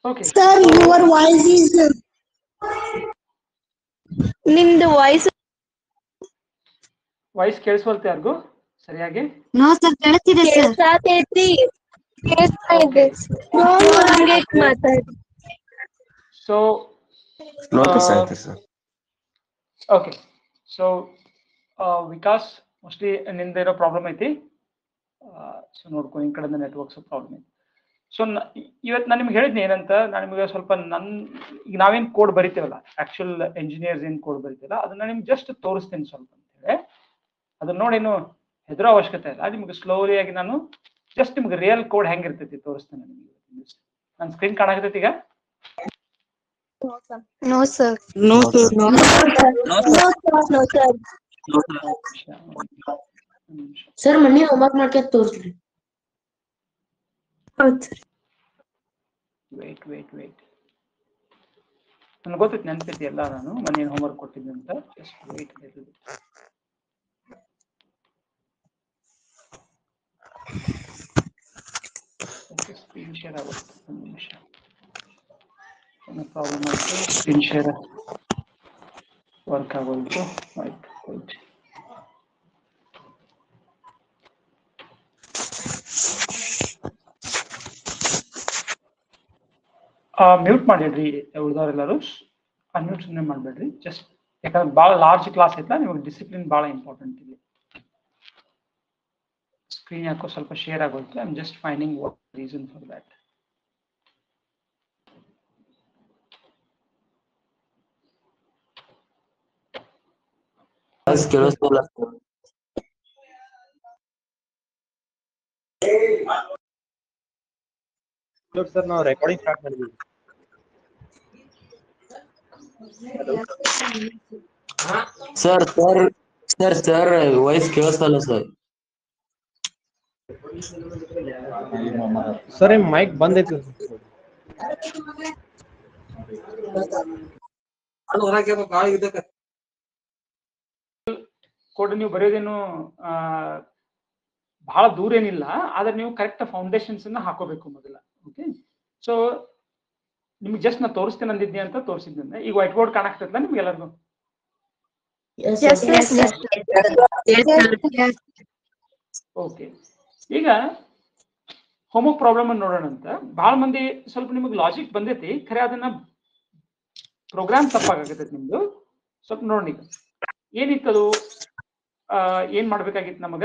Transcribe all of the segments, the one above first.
Okay. Sir, your voice is. ನಿಮ್ದು voice ಕೇಳಿಸ್ವಲ್ತೆ ಯಾರಿಗೂ ಸರಿಯಾಗಿ? No, sir, ಕೇಳ್ತಿದೆ sir. ಕೇಳ್ಸಾತೈತಿ. ಕೇಳ್ಸ್ತಾ ಇದೆ. ಹಂಗೆ ಮಾತಾಡಿ. So. Okay. So, Vikas, mostly ನಿಂದ ಇರೋ ಪ್ರಾಬ್ಲಮ್ ಐತಿ. ಸೊ ನೋಡ್ಕೊ ಈ ಕಡೆಯಿಂದ ನೆಟ್ವರ್ಕ್ಸ್ ಪ್ರಾಬ್ಲಮ್ ಐತಿ. ಸೊ ಇವತ್ತು ನಾನು ನಿಮ್ಗೆ ಹೇಳಿದ್ನಿ ಏನಂತ, ನಾನು ನಿಮಗೆ ಸ್ವಲ್ಪ ಈಗ ನಾವೇನು ಕೋಡ್ ಬರಿತೀವಲ್ಲ, ಆಕ್ಚುಯಲ್ ಎಂಜಿನಿಯರ್ಸ್ ಏನು ಕೋಡ್ ಬರಿತೀವಲ್ಲ, ಅದನ್ನ ನಿಮ್ಗೆ ಜಸ್ಟ್ ತೋರಿಸ್ತೀನಿ ಸ್ವಲ್ಪ ಅಂತ ಹೇಳಿ. ಅದನ್ನ ನೋಡಿ ಏನು ಹೆದರೋ ಅವಶ್ಯಕತೆ ಇಲ್ಲ. ನಿಮ್ಗೆ ಸ್ಲೋಲಿ ಆಗಿ ನಾನು ಜಸ್ಟ್ ನಿಮ್ಗೆ ರಿಯಲ್ ಕೋಡ್ ಹೆಂಗಿರ್ತೈತಿ ತೋರಿಸ್ತೇನೆ ನಿಮ್ಗೆ. ನನ್ನ ಸ್ಕ್ರೀನ್ ಕಾಣಾಕತೈತಿ ಈಗ? No sir. No, sir. Sir, ಮನೆ ಹೋಮ್ವರ್ಕ್ ಮಾಡ್ಕೊಂಡು ತೋರಿಸ್ರಿ. ಹೌದು. ವೇಟ್ ನನಗೆ ಗೊತ್ತೈತಿ, ನೆನಪೈತಿ ಎಲ್ಲ. ನಾನು ಮನೇನು ಹೋಮ್ವರ್ಕ್ ಕೊಟ್ಟಿದ್ದೆ ಅಂತ. Just wait. ಸ್ಕ್ರೀನ್ ಶೇರ್ ಆಗುತ್ತೆ, ಒಂದು ನಿಮಿಷ. ಪ್ರಾಬ್ಲಮ್ ಆಯಿತು, ಸ್ಕ್ರೀನ್ ಶೇರ್ ವರ್ಕ್ ಆಗೋಯ್ತು. ಆಯ್ತು, ಮ್ಯೂಟ್ ಮಾಡಿಡ್ರಿ ಉಳಿದವರೆಲ್ಲರೂ. ಅನ್ಮ್ಯೂಟ್ ಸುಮ್ಮನೆ ಮಾಡಬೇಡ್ರಿ. ಜಸ್ಟ್ ಯಾಕಂದ್ರೆ ಭಾಳ ಲಾರ್ಜ್ ಕ್ಲಾಸ್ ಐತಲ್ಲ, ನಿಮಗೆ ಡಿಸಿಪ್ಲಿನ್ ಭಾಳ ಇಂಪಾರ್ಟೆಂಟ್ ಇಲ್ಲಿ. ಸ್ಕ್ರೀನ್ ಯಾಕೋ ಸ್ವಲ್ಪ ಶೇರ್ ಆಗೋಯ್ತು. I am just finding what reason for that. Sir ನಾವು ರೆಕಾರ್ಡಿಂಗ್ ಸ್ಟಾರ್ಟ್ ಮಾಡಿದ್ವಿ. ಸರ್ ವಾಯ್ಸ್ ಕೇಳಿಸ್ತಲ್ಲ ಸರ್. ಸರ್ ಮೈಕ್ ಬಂದ್ ಐತಿ. ಕೋಡ್ ನೀವು ಬರೆಯೋದೇನು ಬಹಳ ದೂರ ಏನಿಲ್ಲ, ಆದ್ರೆ ನೀವು ಕರೆಕ್ಟ್ ಫೌಂಡೇಶನ್ಸ್ ಅನ್ನ ಹಾಕೋಬೇಕು ಮೊದಲ. ಓಕೆ, ಸೊ ನಿಮ್ಗೆ ಜಸ್ಟ್ ನಾ ತೋರಿಸ್ತೇನೆ ಅಂದಿದ್ದೆ ಅಂತ ತೋರಿಸಿದ್ದೆ. ಈಗ ವೈಟ್ ಬೋರ್ಡ್ ಕಾಣಾಕ್ತೈತಲ್ಲ ನಿಮ್ಗೆ ಎಲ್ಲರಿಗೂ? ಓಕೆ, ಈಗ ಹೋಮ್ವರ್ಕ್ ಪ್ರಾಬ್ಲಮ್ ಅನ್ನು ನೋಡೋಣ ಅಂತ. ಬಹಳ ಮಂದಿ ಸ್ವಲ್ಪ ನಿಮಗೆ ಲಾಜಿಕ್ ಬಂದೈತಿ, ಖರೆ ಅದನ್ನ ಪ್ರೋಗ್ರಾಮ್ ತಪ್ಪಾಗತೈತಿ ನಿಮ್ದು. ಸ್ವಲ್ಪ ನೋಡೋಣ. ಈಗ ಏನಿತ್ತದು, ಏನ್ ಮಾಡ್ಬೇಕಾಗಿತ್ತು ನಮಗ?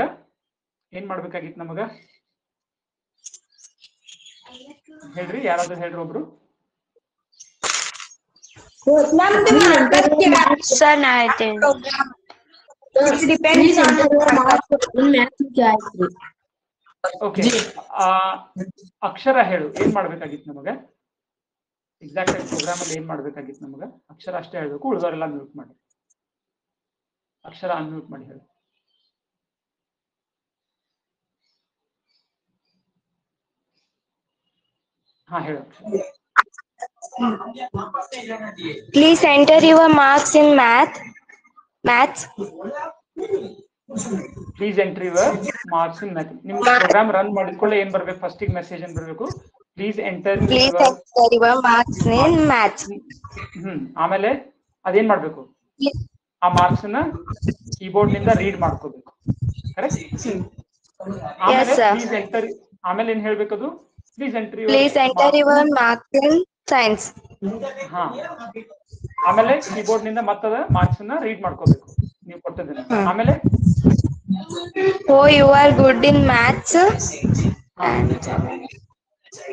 ಹೇಳ್ರಿ, ಯಾರಾದ್ರೂ ಹೇಳ್ರಿ ಒಬ್ರು. ಸರ್ ನಾ ಹೇಳ್ತೇನೆ. ಓಕೆ, ಅಕ್ಷರ ಹೇಳು, ಏನ್ ಮಾಡ್ಬೇಕಾಗಿತ್ತು ನಮಗ? ಎಕ್ಸಾಕ್ಟ್ ಆಗಿ ಪ್ರೋಗ್ರಾಮ್ ಅಲ್ಲಿ ಏನ್ ಮಾಡ್ಬೇಕಾಗಿತ್ತು ನಮಗ? ಅಕ್ಷರ ಅಷ್ಟೇ ಹೇಳ್ಬೇಕು, ಉಳಿದವರೆಲ್ಲ ಮ್ಯೂಟ್ ಮಾಡಿ. ಅಕ್ಷರ ಅನ್ಮ್ಯೂಟ್ ಮಾಡಿ ಹೇಳಿ. ಹಾ ಹೇಳು. Please enter your marks in maths. Please entry your marks in math. ನಿಮ್ ಪ್ರೋಗ್ರಾಮ್ ರನ್ ಮಾಡಿದ್ಕೊಳ್ಳೆ ಏನ್ ಬರ್ಬೇಕು? ಫಸ್ಟ್ ಗೆ ಮೆಸೇಜ್ ಏನ್ ಬರ್ಬೇಕು? Please enter your marks in maths. ಆಮೇಲೆ ಅದೇನ್ ಮಾಡ್ಬೇಕು? ಆ ಮಾರ್ಕ್ಸ್ ನ ಕೀಬೋರ್ಡ್ ನಿಂದ ರೀಡ್ ಮಾಡ್ಕೋಬೇಕು. ಕರೆಕ್ಟ್? ಆಮೇಲೆ ಏನ್ ಹೇಳ್ಬೇಕದು? Please enter your marks in science. ಹಾ, ಆಮೇಲೆ ಕೀಬೋರ್ಡ್ ನಿಂದ ಮತ್ತದ ಮಾರ್ಕ್ಸ್ ನ ರೀಡ್ ಮಾಡ್ಕೋಬೇಕು ನೀವು ಕೊಟ್ಟದನ್ನ. ಆಮೇಲೆ Oh, you are good in maths.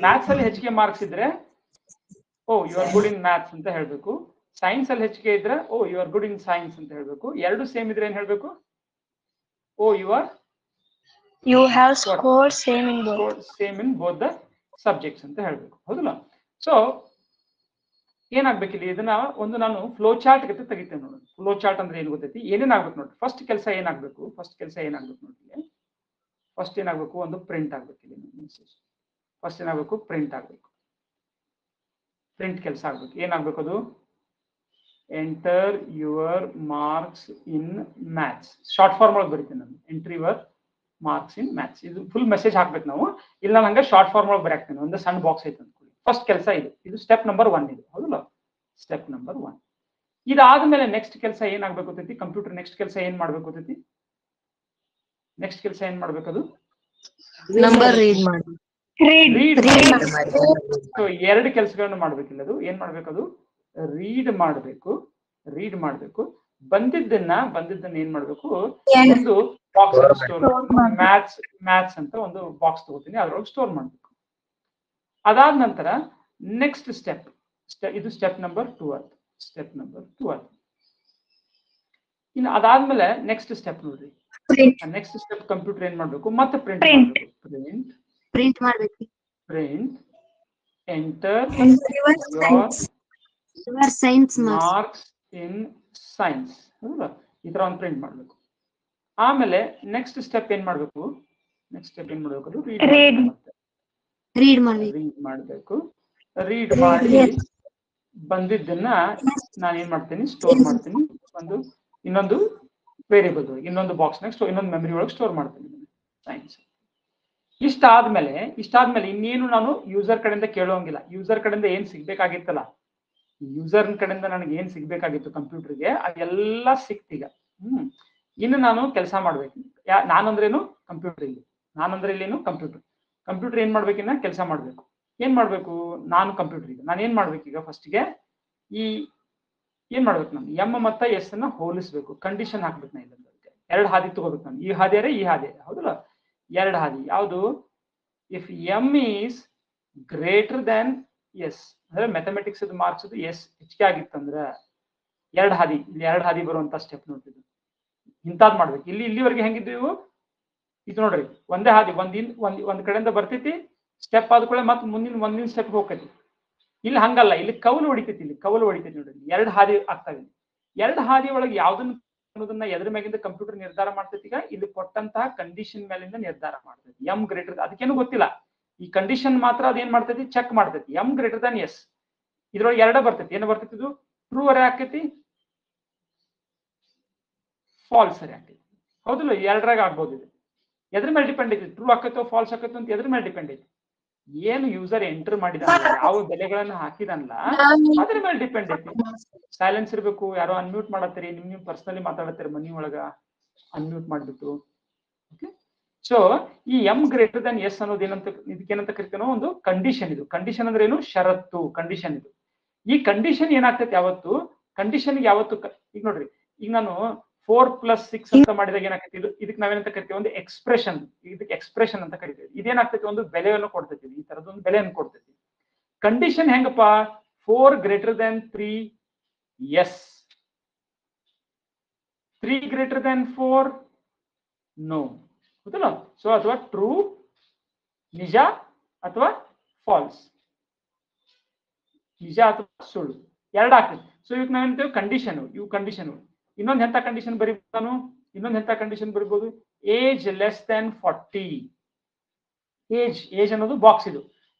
Maths ಅಲ್ಲಿ ಹೆಚ್ಚಿಗೆ ಮಾರ್ಕ್ಸ್ ಇದ್ರೆ oh you are good in maths ಅಂತ ಹೇಳ್ಬೇಕು. ಸೈನ್ಸ್ ಅಲ್ಲಿ ಹೆಚ್ಚಿಗೆ ಇದ್ರೆ oh you are good in science ಅಂತ ಹೇಳ್ಬೇಕು. ಎರಡು ಸೇಮ್ ಇದ್ರೆ ಏನ್ ಹೇಳ್ಬೇಕು? ಓ you have scored same in both the subjects ಅಂತ ಹೇಳ್ಬೇಕು. ಹೌದಲ್ಲ? ಸೊ ಏನಾಗ್ಬೇಕಿಲ್ಲ, ಇದನ್ನ ಒಂದು ನಾನು ಫ್ಲೋ ಚಾರ್ಟ್ ಗತೆ ತೆಗಿತೇನೆ ನೋಡಿ. ಫ್ಲೋ ಚಾರ್ಟ್ ಅಂದ್ರೆ ಏನ್ ಗೊತ್ತೈತಿ? ಏನೇನಾಗ್ಬೇಕು ನೋಡಿ. ಫಸ್ಟ್ ಕೆಲಸ ಏನಾಗ್ಬೇಕು ನೋಡಿ. ಫಸ್ಟ್ ಏನಾಗ್ಬೇಕು? ಒಂದು ಪ್ರಿಂಟ್ ಆಗ್ಬೇಕು. ಇಲ್ಲಿ ಮೆಸೇಜ್ ಫಸ್ಟ್ ಏನಾಗ್ಬೇಕು? ಪ್ರಿಂಟ್ ಆಗ್ಬೇಕು. ಪ್ರಿಂಟ್ ಕೆಲಸ ಆಗ್ಬೇಕು. ಏನಾಗ್ಬೇಕು ಅದು? Enter your marks in maths. Short form ಒಳಗೆ ಬರೀತೀನಿ ನಾನು. Enter your marks in maths. ಇದು ಫುಲ್ ಮೆಸೇಜ್ ಹಾಕ್ಬೇಕು ನಾವು. ಇಲ್ಲ ನಂಗೆ ಶಾರ್ಟ್ ಫಾರ್ಮ್ ಒಳಗೆ ಬರೆಯಾಕ್ತೇನೆ. ಒಂದು ಸಣ್ಣ ಬಾಕ್ಸ್ ಐತೆ ಅಂದ್ಕೊಳ್ಳಿ. ಫಸ್ಟ್ ಕೆಲಸ ಇದು ಸ್ಟೆಪ್ ನಂಬರ್ 1 ಇದು ಹೌದಲ್ಲ ಸ್ಟೆಪ್ ನಂಬರ್ 1. ಇದಾದ್ಮೇಲೆ ನೆಕ್ಸ್ಟ್ ಕೆಲಸ ಏನಾಗಬೇಕು ಅಂತೈತಿ ಕಂಪ್ಯೂಟರ್ ನೆಕ್ಸ್ಟ್ ಕೆಲಸ ಏನ್ ಮಾಡ್ಬೇಕು ಅಂತೈತಿ ನೆಕ್ಸ್ಟ್ ಕೆಲಸ ಏನ್ ಮಾಡ್ಬೇಕದು ನಂಬರ್ ರೀಡ್ ಮಾಡಿ ರೀಡ್ ರೀಡ್ ಸೊ ಎರಡು ಕೆಲಸಗಳನ್ನು ಮಾಡ್ಬೇಕಿಲ್ಲ ಅದು ಏನ್ ಮಾಡ್ಬೇಕದು ರೀಡ್ ಮಾಡಬೇಕು ಬಂದಿದ್ದನ್ನ ಏನ್ ಮಾಡ್ಬೇಕು ಒಂದು ಬಾಕ್ಸ್ ಸ್ಟೋರ್ ಮ್ಯಾಥ್ಸ್ ಅಂತ ಒಂದು ಬಾಕ್ಸ್ ತಗೋತೀನಿ ಅದ್ರೊಳಗೆ ಸ್ಟೋರ್ ಮಾಡ್ಬೇಕು. ಅದಾದ ನಂತರ ನೆಕ್ಸ್ಟ್ ಸ್ಟೆಪ್ ಇದು ಸ್ಟೆಪ್ ನಂಬರ್ 2 ಆಯ್ತು. ಇನ್ನು ಅದಾದ್ಮೇಲೆ ನೆಕ್ಸ್ಟ್ ಸ್ಟೆಪ್ ನೋಡ್ರಿ ನೆಕ್ಸ್ಟ್ ಸ್ಟೆಪ್ ಕಂಪ್ಯೂಟರ್ ಏನ್ ಮಾಡ್ಬೇಕು ಮತ್ತೆ ಪ್ರಿಂಟ್ ಮಾಡ್ಬೇಕು enter your science marks in science ಹೌದಾ ಈ ತರ ಒಂದು ಪ್ರಿಂಟ್ ಮಾಡ್ಬೇಕು. ಆಮೇಲೆ ನೆಕ್ಸ್ಟ್ ಸ್ಟೆಪ್ ಏನ್ ಮಾಡ್ಬೇಕು ಅದು ರೀಡ್ ಮಾಡ್ಬೇಕು ರೀಡ್ ಮಾಡಿ ಬಂದಿದ್ದನ್ನ ನಾನು ಏನ್ ಮಾಡ್ತೀನಿ ಸ್ಟೋರ್ ಮಾಡ್ತೀನಿ ಇನ್ನೊಂದು ವೇರಿಯಬಲ್ ಇನ್ನೊಂದು ಬಾಕ್ಸ್ ನಾಗ ಇನ್ನೊಂದು ಮೆಮರಿ ಒಳಗೆ ಸ್ಟೋರ್ ಮಾಡ್ತೀನಿ ಸೈನ್ಸ್. ಇಷ್ಟಾದ್ಮೇಲೆ ಇನ್ನೇನು ನಾನು ಯೂಸರ್ ಕಡೆಯಿಂದ ಕೇಳೋಂಗಿಲ್ಲ. ಯೂಸರ್ ಕಡೆಯಿಂದ ಏನ್ ಸಿಗ್ಬೇಕಾಗಿತ್ತಲ್ಲ ಯೂಸರ್ ಕಡೆಯಿಂದ ನನಗೆ ಏನ್ ಸಿಗ್ಬೇಕಾಗಿತ್ತು ಕಂಪ್ಯೂಟರ್ಗೆ ಅದೆಲ್ಲ ಸಿಕ್ತೀಗ. ಇನ್ನು ನಾನು ಕೆಲಸ ಮಾಡ್ಬೇಕು. ನಾನಂದ್ರೇನು ಕಂಪ್ಯೂಟರ್ ಏನ್ ಮಾಡ್ಬೇಕಿನ್ನ ಕೆಲಸ ಮಾಡ್ಬೇಕು. ಏನ್ ಮಾಡ್ಬೇಕು ನಾನು ಕಂಪ್ಯೂಟರ್ಗೆ ನಾನು ಏನ್ ಮಾಡ್ಬೇಕೀಗ ಫಸ್ಟ್ಗೆ ಏನ್ ಮಾಡ್ಬೇಕು ನಾನು ಎಂ ಮತ್ತು ಎಸ್ ಅನ್ನ ಹೋಲಿಸ್ಬೇಕು ಕಂಡೀಷನ್ ಹಾಕ್ಬೇಕು. ನಾನು ಇದಕ್ಕೆ 2 ಹಾದಿ ತಗೋಬೇಕು. ನಾನು ಈ ಹಾದಿ ಹೌದಲ್ಲ 2 ಹಾದಿ ಯಾವುದು if M is greater than S ಅಂದ್ರೆ ಮ್ಯಾಥಮೆಟಿಕ್ಸ್ ಮಾರ್ಕ್ಸ್ ಎಸ್ ಹೆಚ್ಚಿಗೆ ಆಗಿತ್ತಂದ್ರೆ 2 ಹಾದಿ ಬರುವಂತ ಸ್ಟೆಪ್ ನೋಡ್ತಿದ್ವಿ ಇಂತಾದ್ ಮಾಡ್ಬೇಕು. ಇಲ್ಲಿವರೆಗೆ ಹೆಂಗಿದ್ದೀವಿ ಇದು ನೋಡ್ರಿ ಒಂದೇ ಹಾದಿ ಒಂದ್ ಕಡೆಯಿಂದ ಬರ್ತೈತಿ ಸ್ಟೆಪ್ ಆದ ಕೂಡ ಮತ್ತೆ ಮುಂದಿನ ಸ್ಟೆಪ್ ಹೋಗ್ತೈತಿ. ಇಲ್ಲಿ ಹಂಗಲ್ಲ ಇಲ್ಲಿ ಕವಲು ಹೊಡಿತೈತಿ ನೋಡ್ರಿ 2 ಹಾದಿ ಆಗ್ತಾವೆ. 2 ಹಾದಿ ಒಳಗೆ ಯಾವ್ದನ್ನ ಅನ್ನೋದನ್ನ ಎದ್ರ ಮ್ಯಾಗಿಂದ ಕಂಪ್ಯೂಟರ್ ನಿರ್ಧಾರ ಮಾಡ್ತೈತಿ. ಈಗ ಇಲ್ಲಿ ಕೊಟ್ಟಂತಹ ಕಂಡೀಷನ್ ಮೇಲಿಂದ ನಿರ್ಧಾರ ಮಾಡ್ತೈತಿ. ಎಂ ಗ್ರೇಟರ್ ಅದಕ್ಕೇನು ಗೊತ್ತಿಲ್ಲ ಈ ಕಂಡೀಷನ್ ಮಾತ್ರ ಅದೇನ್ ಮಾಡ್ತೈತಿ ಚೆಕ್ ಮಾಡ್ತೈತಿ. ಎಂ ಗ್ರೇಟರ್ ದನ್ ಎಸ್ ಇದ್ರೊಳಗೆ 2 ಬರ್ತೈತಿ. ಏನು ಬರ್ತೈತಿ ಇದು ಟ್ರೂ ಅರೆ ಆಕೈತಿ ಫಾಲ್ಸ್ ಅರೆ ಆಕೈತಿ ಹೌದಲ್ಲ 2ರಾಗ ಆಗ್ಬೋದು. ಇದು ಎದ್ರ ಮೇಲೆ ಡಿಪೆಂಡ್ ಐತಿ ಟ್ರೂ ಆಕೈತೋ ಫಾಲ್ಸ್ ಆಕೈತೋ ಅಂತ ಎದ್ರ ಮೇಲೆ ಡಿಪೆಂಡ್ ಐತಿ ಏನು ಯೂಸರ್ ಎಂಟರ್ ಮಾಡಿದಾನಲ್ಲ ಯಾವ ಬೆಲೆಗಳನ್ನ ಹಾಕಿದಾನಲ್ಲ ಅದ್ರ ಮೇಲೆ ಡಿಪೆಂಡ್ ಐತಿ. ಸೈಲೆನ್ಸ್ ಇರ್ಬೇಕು. ಯಾರೋ ಅನ್ಮ್ಯೂಟ್ ಮಾಡತ್ತೀರಿ ನಿಮ್ ಪರ್ಸನಲಿ ಮಾತಾಡತ್ತೀರಿ ಮನಿ ಒಳಗ ಅನ್ಮ್ಯೂಟ್ ಮಾಡ್ಬಿಟ್ಟು. ಓಕೆ ಸೊ ಈ ಎಂ ಗ್ರೇಟರ್ ದನ್ ಎಸ್ ಅನ್ನೋದು ಇದಕ್ಕೇನಂತ ಕರಿತೀನೋ ಒಂದು ಕಂಡೀಷನ್. ಇದು ಕಂಡೀಷನ್ ಅಂದ್ರೆ ಏನು ಷರತ್ತು ಕಂಡೀಷನ್. ಇದು ಈ ಕಂಡೀಷನ್ ಏನಾಗ್ತೈತಿ ಯಾವತ್ತು ಕಂಡೀಷನ್ ಯಾವತ್ತು ಈಗ ನೋಡ್ರಿ ಈಗ ನಾನು 4+6 ಅಂತ ಮಾಡಿದಾಗ ಏನಾಗ್ತೈತಿ ಇದಕ್ಕೆ ನಾವೇನಂತ ಕರಿತೀವಿ ಒಂದು ಎಕ್ಸ್ಪ್ರೆಷನ್. ಇದಕ್ಕೆ ಎಕ್ಸ್ಪ್ರೆಷನ್ ಅಂತ ಕರಿತೀವಿ. ಇದೇನಾಗ್ತೈತಿ ಒಂದು ಬೆಲೆಯನ್ನು ಕೊಡ್ತೈತಿ. ಈ ತರದೊಂದು ಬೆಲೆಯನ್ನು ಕೊಡ್ತೈತಿ. ಕಂಡೀಷನ್ ಹೆಂಗಪ್ಪ 4 greater than 3 yes 3 greater than 4 no ಗೊತ್ತಲ್ಲ. ಸೊ ಅಥವಾ ಟ್ರೂ ನಿಜ ಅಥವಾ ಫಾಲ್ಸ್ ನಿಜ ಅಥವಾ ಸುಳ್ಳು 2 ಆಗ್ತೈತಿ. ಸೊ ಇವಕ್ಕೆ ನಾವೇನಂತೇವೆ ಕಂಡೀಷನ್. ಇವು ಕಂಡೀಷನ್. ಇನ್ನೊಂದು ಎಂತ ಕಂಡೀಷನ್ ಬರೀಬಹುದು ಏಜ್ ಲೆಸ್ ದನ್ 40 ಏಜ್ ಅನ್ನೋದು ಬಾಕ್ಸ್.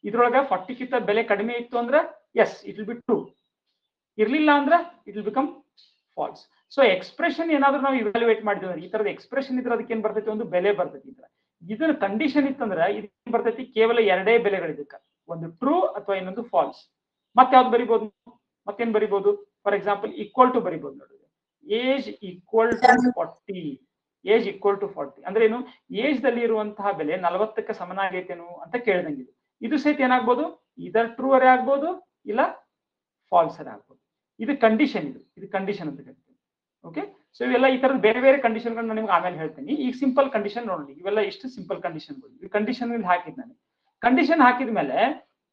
ಇದ್ರೊಳಗೆ 40 ಕಿಂತ ಬೆಲೆ ಕಡಿಮೆ ಇತ್ತು ಅಂದ್ರೆ yes it will be true. ಇರ್ಲಿಲ್ಲ ಅಂದ್ರೆ it will become false. So expression ಏನಾದ್ರೂ ನಾವು ಇವ್ಯಾಲ್ಯೂಯೇಟ್ ಮಾಡಿದ್ವಿ ಅಂದ್ರೆ ಈ ತರದ ಎಕ್ಸ್ಪ್ರೆಷನ್ ಇದ್ರೆ ಅದಕ್ಕೆ ಏನ್ ಬರ್ತೈತಿ ಒಂದು ಬೆಲೆ ಬರ್ತೈತಿ. ಇದನ್ನ ಕಂಡೀಷನ್ ಇತ್ತಂದ್ರೆ ಇದಕ್ಕೆ ಬರ್ತೈತಿ ಕೇವಲ 2 ಬೆಲೆಗಳಿದಕ್ಕ ಒಂದು ಟ್ರೂ ಅಥವಾ ಇನ್ನೊಂದು ಫಾಲ್ಸ್. ಮತ್ತೆ ಯಾವ್ದು ಬರಿಬಹುದು ಮತ್ತೇನ್ ಬರಿಬಹುದು ಫಾರ್ ಎಕ್ಸಾಂಪಲ್ ಈಕ್ವಲ್ ಟು ಬರಿಬಹುದು ನೋಡಿ ಏಜ್ ಈಕ್ವಲ್ ಟು 40 ಅಂದ್ರೆ ಏನು ಏಜ್ ದಲ್ಲಿ ಇರುವಂತಹ ಬೆಲೆ 40ಕ್ಕೆ ಸಮನಾಗೈತೇನು ಅಂತ ಕೇಳಿದಂಗಿದೆ. ಇದು ಸಹಿತ ಏನಾಗ್ಬೋದು ಇದರ್ ಟ್ರೂ ಅರೆ ಆಗ್ಬೋದು ಇಲ್ಲ ಫಾಲ್ಸ್ ಅರೆ ಆಗ್ಬೋದು. ಇದು ಕಂಡೀಷನ್. ಇದು ಕಂಡೀಷನ್ ಅಂತ ಕರಿತೀವಿ. ಓಕೆ ಸೊ ಇವೆಲ್ಲ ಈ ತರದ ಬೇರೆ ಬೇರೆ ಕಂಡೀಷನ್ಗಳನ್ನ ನಿಮ್ಗೆ ಆಮೇಲೆ ಹೇಳ್ತೀನಿ. ಈಗ ಸಿಂಪಲ್ ಕಂಡೀಷನ್ ನೋಡಿ. ಇವೆಲ್ಲ ಇಷ್ಟು ಸಿಂಪಲ್ ಕಂಡೀಷನ್ಗಳು. ಈ ಕಂಡೀಷನ್ ಹಾಕಿದ್ ನಾನು ಕಂಡೀಷನ್ ಹಾಕಿದ್ಮೇಲೆ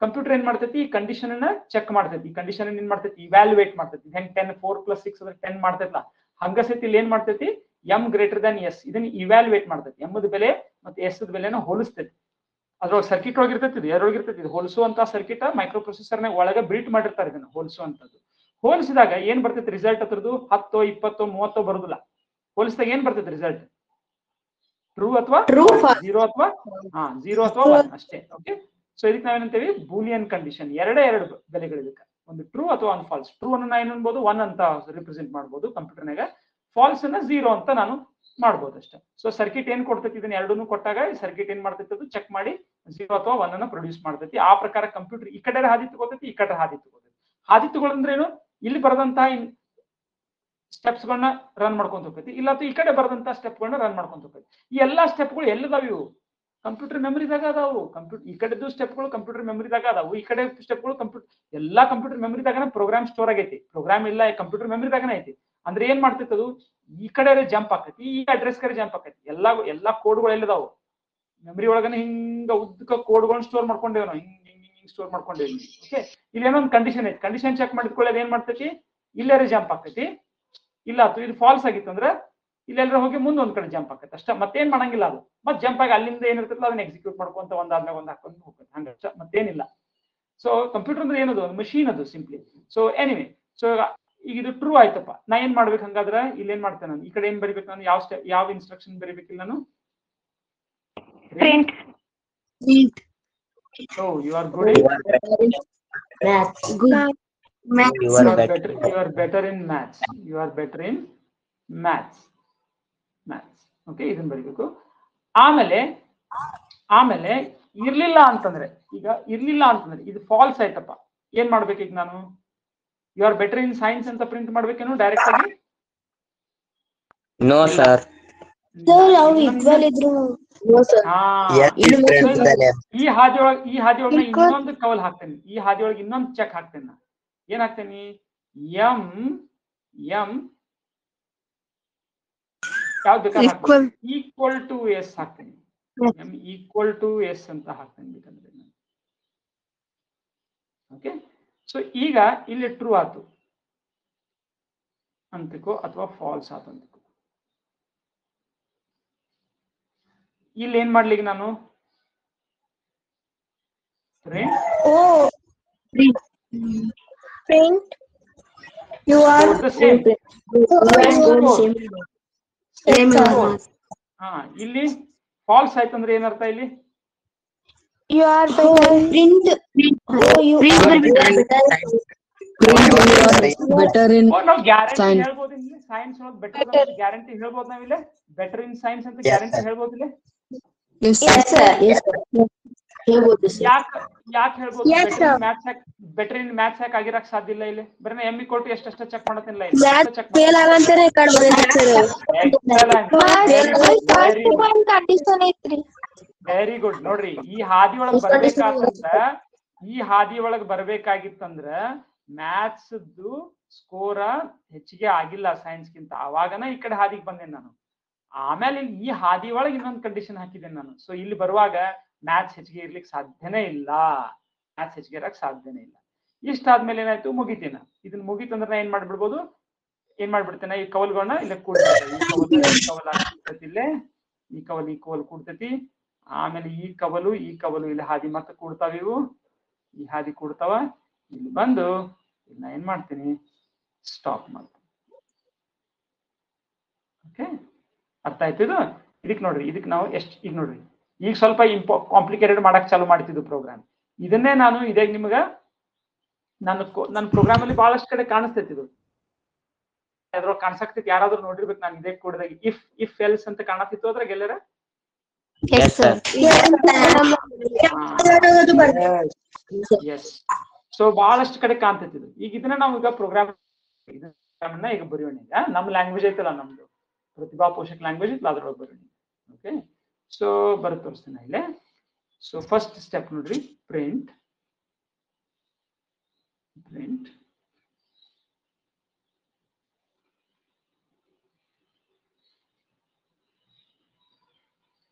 ಕಂಪ್ಯೂಟರ್ ಏನ್ ಮಾಡ್ತೈತಿ ಈ ಕಂಡೀಷನ್ ಅನ್ನ ಚೆಕ್ ಮಾಡ್ತೈತಿ. ಈ ಕಂಡೀಷನ್ ಏನ್ ಮಾಡ್ತೈತಿ ಇವ್ಯಾಲ್ಯೂಯೇಟ್ ಮಾಡ್ತೈತಿ. ಹೆಂಗ್ 10 4+6 ಅಂದ್ರೆ 10 ಮಾಡ್ತೈತಲ್ಲ ಹಂಗ ಸಹಿತ ಇಲ್ಲಿ ಏನ್ ಮಾಡ್ತೈತಿ ಎಂ ಗ್ರೇಟರ್ ದನ್ ಎಸ್ ಇದನ್ನ ಇವ್ಯಾಲ್ಯೂಯೇಟ್ ಮಾಡ್ತೈತಿ. ಎಮ್ಮದ ಬೆಲೆ ಮತ್ತೆ ಎಸ್ ಬೆಲೆನ ಹೋಲಿಸ್ತೈತಿ. ಅದ್ರೊಳಗೆ ಸರ್ಕಿಟ್ ಒಳಗಿರ್ತೈತಿ ಎರಡೊಳಗಿರ್ತೈತಿ. ಇದು ಹೋಲಿಸುವಂತ ಸರ್ಕಿಟ್ ಮೈಕ್ರೋ ಪ್ರೊಸೆಸರ್ ನ ಒಳಗೆ ಬಿಲ್ಟ್ ಮಾಡಿರ್ತಾರೆ ಇದನ್ನ ಹೋಲಿಸುವಂತದ್ದು. ಹೋಲಿಸಿದಾಗ ಏನ್ ಬರ್ತೈತಿ ರಿಸಲ್ಟ್ ಅದ್ರದ್ದು 10 20 30 ಬರುದಿಲ್ಲ. ಹೋಲಿಸಿದಾಗ ಏನ್ ಬರ್ತೈತಿ ರಿಸಲ್ಟ್ ಟ್ರೂ ಅಥವಾ 0 ಅಥವಾ 1 ಅಷ್ಟೇ. ಓಕೆ ಸೊ ಇದಕ್ಕೆ ನಾವೇನಂತೀವಿ ಬೂಲಿಯನ್ ಕಂಡೀಷನ್. 2 ಬೆಲೆಗಳು ಇದಕ್ಕೆ ಒಂದು ಟ್ರೂ ಅಥವಾ ಒಂದು ಫಾಲ್ಸ್. ಟ್ರೂ ಅನ್ನ ಏನ್ ಅನ್ಬೋದು 1 ಅಂತ ರಿಪ್ರೆಸೆಂಟ್ ಮಾಡ್ಬೋದು ಕಂಪ್ಯೂಟರ್ನಾಗ. ಫಾಲ್ಸ್ ಅನ್ನ 0 ಅಂತ ನಾನು ಮಾಡ್ಬೋದು ಅಷ್ಟೇ. ಸೊ ಸರ್ಕಿಟ್ ಏನ್ ಕೊಡ್ತೈತಿ ಇದನ್ನ ಎರಡನ್ನೂ ಕೊಟ್ಟಾಗ ಸರ್ಕಿಟ್ ಏನ್ ಮಾಡ್ತೈತಿ ಅದು ಚೆಕ್ ಮಾಡಿ 0 ಅಥವಾ 1 ಅನ್ನ ಪ್ರೊಡ್ಯೂಸ್ ಮಾಡ್ತೈತಿ. ಆ ಪ್ರಕಾರ ಕಂಪ್ಯೂಟರ್ ಈ ಕಡೆ ಹಾದಿ ತಗೋತೈತಿ, ಈ ಕಡೆ ಹಾದಿ ತಗೋತೈತಿ. ಹಾದಿ ತಗೊಳ್ಳಂದ್ರೇನು, ಇಲ್ಲಿ ಬರದಂತಹ ಸ್ಟೆಪ್ಸ್ ಗಳನ್ನ ರನ್ ಮಾಡ್ಕೊಂತ ಹೋಗ್ತೈತಿ, ಇಲ್ಲ ಈ ಕಡೆ ಬರದಂತಹ ಸ್ಟೆಪ್ ಗಳನ್ನ ರನ್ ಮಾಡ್ಕೊಂತ ಹೋಗ್ತೈತಿ. ಈ ಎಲ್ಲಾ ಸ್ಟೆಪ್ಗಳು ಎಲ್ಲದಾವ? ಇವು ಕಂಪ್ಯೂಟರ್ ಮೆಮರಿದಾಗ ಅದಾವು. ಈ ಕಡೆದು ಸ್ಟೆಪ್ಗಳು ಕಂಪ್ಯೂಟರ್ ಮೆಮರಿದಾಗ ಅದಾವು, ಈ ಕಡೆ ಸ್ಟೆಪ್ಗಳು ಎಲ್ಲಾ ಕಂಪ್ಯೂಟರ್ ಮೆಮರಿದಾಗನ ಪ್ರೋಗ್ರಾಮ್ ಸ್ಟೋರ್ ಆಗೈತಿ. ಪ್ರೋಗ್ರಾಮ್ ಇಲ್ಲ, ಕಂಪ್ಯೂಟರ್ ಮೆಮರಿದಾಗನ ಐತಿ. ಅಂದ್ರೆ ಏನ್ ಮಾಡ್ತೈತಿ ಅದು, ಈ ಕಡೆ ಜಂಪ್ ಆಕೈತಿ, ಈ ಅಡ್ರೆಸ್ ಕಡೆ ಜಂಪ್ ಆಕೈತಿ. ಎಲ್ಲಾ ಕೋಡ್ಗಳು ಎಲ್ಲದಾವು ಮೆಮರಿ ಒಳಗನ. ಹಿಂಗ ಉದ್ದಕ ಕೋಡ್ಗಳನ್ನ ಸ್ಟೋರ್ ಮಾಡ್ಕೊಂಡೇವ್ ನಾವು, ಹಿಂಗ್ ಸ್ಟೋರ್ ಮಾಡ್ಕೊಂಡೇವಿ. ಓಕೆ, ಇಲ್ಲಿ ಏನೋ ಒಂದು ಕಂಡೀಷನ್ ಐತಿ. ಕಂಡೀಷನ್ ಚೆಕ್ ಮಾಡಿದ್ಕೊಳ್ಳೋದು ಏನ್ ಮಾಡ್ತೈತಿ, ಇಲ್ಲಾರೆ ಜಂಪ್ ಆಕೈತಿ. ಇಲ್ಲ ಇದು ಫಾಲ್ಸ್ ಆಗಿತ್ತು ಅಂದ್ರೆ ಇಲ್ಲೆಲ್ಲರೂ ಹೋಗಿ ಮುಂದೆ ಒಂದ್ ಕಡೆ ಜಂಪ್ ಆಕೈತೆ ಅಷ್ಟ. ಮತ್ತೇನ್ ಮಾಡಂಗಿಲ್ಲ ಅದು. ಮತ್ತೆ ಜಂಪ್ ಆಗಿ ಅಲ್ಲಿಂದ ಏನಿರ್ತಲ್ಲ ಅದನ್ನ ಎಕ್ಸಿಕ್ಯೂಟ್ ಮಾಡ್ಕೊಂತ ಒಂದಾದ್ಮೇಲೆ ಒಂದ್ ಹಾಕೊಂಡು ಹೋಗ್ತೈತೆ, ಹಂಗಷ್ಟ ಮತ್ತೇನಿಲ್ಲ. ಸೊ ಕಂಪ್ಯೂಟರ್ ಅಂದ್ರೆ ಏನದು, ಒಂದು ಮಷೀನ್ ಅದು ಸಿಂಪ್ಲಿ. ಸೊ ಎನಿವೆ, ಸೊ ಈಗ ಇದು ಟ್ರೂ ಆಯ್ತಪ್ಪ. ನಾ ಏನ್ ಮಾಡ್ಬೇಕು ಹಂಗಾದ್ರೆ, ಇಲ್ಲಿ ಏನ್ ಮಾಡ್ತೇನೆ ನಾನು, ಈ ಕಡೆ ಏನ್ ಬರಿಬೇಕು ನಾನು, ಯಾವ ಇನ್ಸ್ಟ್ರಕ್ಷನ್ ಬರಿಬೇಕಿಲ್ಲ ನಾನು? Print. So you are good in Maths. Good. Maths. you are better in maths. You are better in maths. Okay, ಇದನ್ನ ಬರಿಬೇಕು. ಆಮೇಲೆ ಇರ್ಲಿಲ್ಲ ಅಂತಂದ್ರೆ, ಈಗ ಇರ್ಲಿಲ್ಲ ಅಂತಂದ್ರೆ ಇದು ಫಾಲ್ಸ್ ಆಯ್ತಪ್ಪ. ಏನ್ ಮಾಡ್ಬೇಕು ಈಗ ನಾನು? You are better in science ಅಂತ ಪ್ರಿಂಟ್ ಮಾಡ್ಬೇಕೇನು ಡೈರೆಕ್ಟ್ ಆಗಿ? No sir. ಈ ಹಾದಿಯೊಳಗೆ ಇನ್ನೊಂದು ಕವಲ್ ಹಾಕ್ತೇನೆ. ಈ ಹಾದಿಯೊಳಗೆ ಇನ್ನೊಂದು ಚೆಕ್ ಹಾಕ್ತೇನೆ. ನಾ ಏನ್ ಹಾಕ್ತೇನಿ? ಎಂ ಯಾವ್ದು ಬೇಕಾದ್ರೆ ಈಕ್ವಲ್ ಟು ಎಸ್ ಹಾಕ್ತೇನೆ. ಎಂ ಈಕ್ವಲ್ ಟು ಎಸ್ ಅಂತ ಹಾಕ್ತೇನೆ ಬೇಕಂದ್ರೆ. ಓಕೆ, ಸೊ ಈಗ ಇಲ್ಲಿ ಟ್ರೂ ಆಯ್ತು ಅಂತಿಕೋ ಅಥವಾ ಫಾಲ್ಸ್ ಆಯ್ತು ಅಂತಿಕೋ. ಇಲ್ಲಿ ಏನ್ ಮಾಡ್ಲಿಕ್ಕೆ ನಾನು Print. You are ಇಲ್ಲಿ ಫಾಲ್ಸ್ ಆಯ್ತು ಅಂದ್ರೆ ಏನರ್ಥ ಇಲ್ಲಿ? You are better. Print. You are Better in ನಾವು ಗ್ಯಾರಂಟಿ science. ಹೇಳ್ಬೋದು ಇಲ್ಲಿ. ಸೈನ್ಸ್ ಒಳಗೆ ಬೆಟರ್ ಗ್ಯಾರಂಟಿ ಹೇಳ್ಬೋದು ನಾವಿಲ್ಲಿ. ಬೆಟರ್ ಇನ್ ಸೈನ್ಸ್ ಅಂತ ಗ್ಯಾರಂಟಿ ಹೇಳ್ಬೋದು ಇಲ್ಲಿ. Yes, Yes, sir. Yes, sir. ಹೇಳ್ಬೋದು sir. ಯಾಕೆ ಹೇಳ್ಬೋದು? Yes, sir. Better in maths ಯಾಕೆ ಆಗಿರಕ್ ಸಾಧ್ಯ ಇಲ್ಲ ಇಲ್ಲಿ? ಬರೀ ಎಮ್ ಇ ಕೊಟ್ಟು ಎಷ್ಟೆಷ್ಟ ಚೆಕ್ ಮಾಡತ್ತಿಲ್ಲ Maths fail ಆಗಂತಾನೆ condition ಐತ್ರಿ. Very good. ನೋಡ್ರಿ, ಈ ಹಾದಿ ಒಳಗ್ ಬರ್ಬೇಕಾಗಿತ್ತಂದ್ರ ಮ್ಯಾಥ್ಸ್ ಸ್ಕೋರ ಹೆಚ್ಚಿಗೆ ಆಗಿಲ್ಲ ಸೈನ್ಸ್ ಗಿಂತ. ಅವಾಗನ ಈ ಕಡೆ ಹಾದಿಗೆ ಬಂದೇನೆ ನಾನು. ಆಮೇಲೆ ಈ ಹಾದಿ ಒಳಗೆ ಇನ್ನೊಂದು ಕಂಡೀಷನ್ ಹಾಕಿದ್ದೇನೆ ನಾನು. ಸೊ ಇಲ್ಲಿ ಬರುವಾಗ ಮ್ಯಾಥ್ಸ್ ಹೆಚ್ಚಿಗೆ ಇರ್ಲಿಕ್ಕೆ ಸಾಧ್ಯನೇ ಇಲ್ಲ. ಮ್ಯಾಥ್ಸ್ ಹೆಚ್ಚಿಗೆ ಇರಕ್ ಸಾಧ್ಯನೇ ಇಲ್ಲ. ಇಷ್ಟಾದ್ಮೇಲೆ ಏನಾಯ್ತು, ಮುಗಿತೀನ. ಇದನ್ನ ಮುಗಿತಂದ್ರೆ ನಾ ಏನ್ ಮಾಡ್ಬಿಡ್ತೇನೆ, ಈ ಕವಲ್ಗಳನ್ನ ಇಲ್ಲ ಕೂಡ್ತೈತಿ. ಈ ಕವಲ್ ಕೂಡ್ತೈತಿ. ಆಮೇಲೆ ಈ ಕವಲು ಇಲ್ಲಿ ಹಾದಿ ಮತ್ತೆ ಕೂಡ್ತಾವ. ಇವು ಈ ಹಾದಿ ಕೂಡ್ತಾವ. ಇಲ್ಲಿ ಬಂದು ನಾ ಏನ್ ಮಾಡ್ತೀನಿ, ಸ್ಟಾಪ್ ಮಾಡ್ತೀನಿ. ಓಕೆ, ಅರ್ಥ ಆಯ್ತು ಇದು? ಇದಕ್ ನೋಡ್ರಿ, ಇದಕ್ ನಾವು ಈಗ ನೋಡ್ರಿ, ಈಗ ಸ್ವಲ್ಪ ಕಾಂಪ್ಲಿಕೇಟೆಡ್ ಮಾಡಕ್ ಚಾಲು ಮಾಡ್ತಿದ್ದು ಪ್ರೋಗ್ರಾಮ್. ಇದನ್ನೇ ನಾನು ಇದೇ ನಿಮ್ಗ ನನ್ನ ಪ್ರೋಗ್ರಾಮ್ ಅಲ್ಲಿ ಬಹಳಷ್ಟು ಕಡೆ ಕಾಣಿಸ್ತೈತಿ. ಇದು ಅದ್ರೊಳಗೆ ಕಾಣಿಸಕ್ತಿತ್ತು, ಯಾರಾದ್ರೂ ನೋಡಿರ್ಬೇಕು. ನಾನು ಇದೇ ಕೋಡ್ದಾಗ ಇಫ್ ಎಲ್ಸ್ ಅಂತ ಕಾಣತಿತ್ತು ಅದ್ರಾಗ ಎಲ್ಲರ. ಎಸ್. ಸೊ ಬಹಳಷ್ಟು ಕಡೆ ಕಾಣ್ತೈತಿದ್ದು. ಈಗ ಇದನ್ನ ನಾವು ಈಗ ಪ್ರೋಗ್ರಾಮ್ ಈಗ ಬರೆಯೋಣ. ಈಗ ನಮ್ಮ ಲ್ಯಾಂಗ್ವೇಜ್ ಐತಲ್ಲ, ನಮ್ದು ಪ್ರತಿಭಾ ಪೋಷಕ್ ಲ್ಯಾಂಗ್ವೇಜ್ ಇತ್ತಲ್ಲ, ಅದ್ರೊಳಗೆ ಬರೋಣ. ಓಕೆ, ಸೊ ಬರ ತೋರಿಸ್ತೀನಿ ಇಲ್ಲೇ. ಸೊ ಫಸ್ಟ್ ಸ್ಟೆಪ್ ನೋಡ್ರಿ, print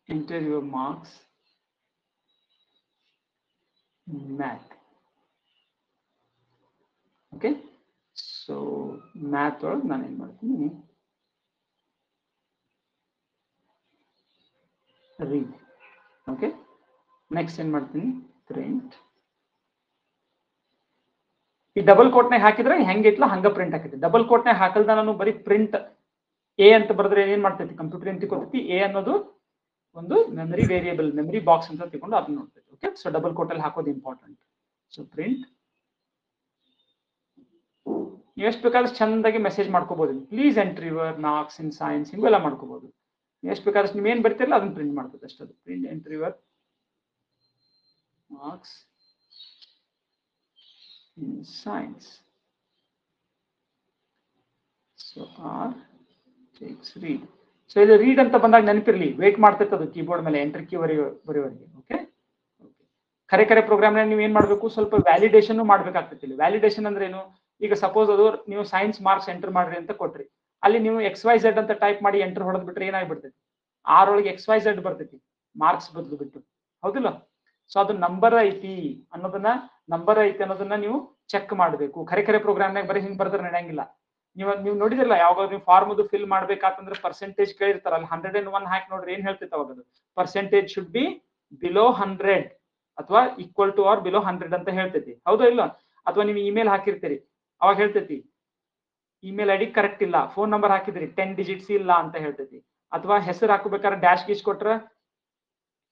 enter your marks math. Okay, so math ಒಳಗೆ ನಾನು ಏನ್ ಮಾಡ್ತೀನಿ, read. Okay, next ಏನ್ ಮಾಡ್ತೀನಿ, print. ಈ ಡಬಲ್ ಕೋಟ್ನಾಗ ಹಾಕಿದ್ರೆ ಹೆಂಗಿತ್ಲ ಹಂಗ ಪ್ರಿಂಟ್ ಹಾಕೈತಿ. ಡಬಲ್ ಕೋಟ್ನಾಗ ಹಾಕಲ್ದ ನಾನು ಬರೀ ಪ್ರಿಂಟ್ ಎ ಅಂತ ಬರೆದ್ರೆ ಏನ್ ಮಾಡ್ತೈತಿ, ಕಂಪ್ಯೂಟರ್ ಏನ್ ತಿಳ್ಕೊತೈತಿ, ಎ ಅನ್ನೋದು ಒಂದು ಮೆಮರಿ ವೇರಿಯೇಬಲ್, ಮೆಮರಿ ಬಾಕ್ಸ್ ಅಂತ ತಿಳ್ಕೊಂಡು ಅದನ್ನ ನೋಡ್ತೈತಿ. ಓಕೆ, ಸೊ ಡಬಲ್ ಕೋಟಲ್ಲಿ ಹಾಕೋದು ಇಂಪಾರ್ಟೆಂಟ್. ಸೊ ಪ್ರಿಂಟ್ ನೀವು ಎಷ್ಟು ಬೇಕಾದ್ರೆ ಚಂದಾಗಿ ಮೆಸೇಜ್ ಮಾಡ್ಕೋಬಹುದು. Please entry your marks in science, ಹಿಂಗೆಲ್ಲ ಮಾಡ್ಕೋಬಹುದು. ಎಷ್ಟು ಬೇಕಾದ್ರೆ ನೀವು ಏನ್ ಬರ್ತಿರಲ್ಲ ಅದನ್ನ ಪ್ರಿಂಟ್ ಮಾಡ್ತದೆ ಅಷ್ಟೇ. Print entry your marks in science. So R takes read. So ಇದು read ಅಂತ ಬಂದಾಗ ನೆನಪಿರ್ಲಿ ವೇಟ್ ಮಾಡ್ತೈತೆ ಅದು ಕೀಬೋರ್ಡ್ ಮೇಲೆ ಎಂಟರ್ ಕೀ ಬರೆಯುವವರೆಗೆ. ಓಕೆ ಕರೆ ಪ್ರೋಗ್ರಾಮ್ ನೀವು ಏನ್ ಮಾಡಬೇಕು, ಸ್ವಲ್ಪ ವ್ಯಾಲಿಡೇಷನ್ ಮಾಡ್ಬೇಕಾಗ್ತೈತಿ. ವ್ಯಾಲಿಡೇಷನ್ ಅಂದ್ರೆ ಏನು, ಈಗ ಸಪೋಸ್ ಅದು ನೀವು ಸೈನ್ಸ್ ಮಾರ್ಕ್ಸ್ ಎಂಟರ್ ಮಾಡ್ರಿ ಅಂತ ಕೊಟ್ರಿ, ಅಲ್ಲಿ ನೀವು XYZ ಅಂತ ಟೈಪ್ ಮಾಡಿ ಎಂಟರ್ ಹೊಡೆದ್ ಬಿಟ್ರೆ ಏನಾಗ್ಬಿಡ್ತೈತಿ, ಆರ್ ಒಳಗೆ XYZ ಬರ್ತೈತಿ ಮಾರ್ಕ್ಸ್ ಬದಲು ಬಿಟ್ಟು, ಹೌದಿಲ್ಲ? ಸೊ ಅದು ನಂಬರ್ ಐತಿ ಅನ್ನೋದನ್ನ ನೀವು ಚೆಕ್ ಮಾಡಬೇಕು. ಕರೆ ಪ್ರೋಗ್ರಾಮ್ನಾಗ ಬರೀ ಹಿಂಗ್ ಬರ್ದ್ರೆ ನಡೆಯಂಗಿಲ್ಲ. ನೀವು ನೋಡಿದಿರಲ್ಲ, ಯಾವಾಗ ನೀವು ಫಾರ್ಮ್ ಅದು ಫಿಲ್ ಮಾಡ್ಬೇಕಂತಂದ್ರೆ ಪರ್ಸೆಂಟೇಜ್ ಕೇಳಿರ್ತಾರಲ್ಲ, 101 ಹಾಕಿ ನೋಡ್ರಿ ಏನ್ ಹೇಳ್ತೈತೆ ಅವಾಗ, ಪರ್ಸೆಂಟೇಜ್ ಶುಡ್ ಬಿ ಬಿಲೋ 100 ಅಥವಾ ಈಕ್ವಲ್ ಟು ಆರ್ ಬಿಲೋ 100 ಅಂತ ಹೇಳ್ತೈತಿ, ಹೌದಾ ಇಲ್ಲ? ಅಥವಾ ನೀವು ಇಮೇಲ್ ಹಾಕಿರ್ತೀರಿ, ಅವಾಗ ಹೇಳ್ತೈತಿ ಇಮೇಲ್ ಐಡಿ ಕರೆಕ್ಟ್ ಇಲ್ಲ, ಫೋನ್ ನಂಬರ್ ಹಾಕಿದ್ರಿ 10 ಡಿಜಿಟ್ಸ್ ಇಲ್ಲ ಅಂತ ಹೇಳ್ತೈತಿ. ಅಥವಾ ಹೆಸರು ಹಾಕಬೇಕಾದ್ರೆ ಡ್ಯಾಶ್ ಗೀಶ್ ಕೊಟ್ರ,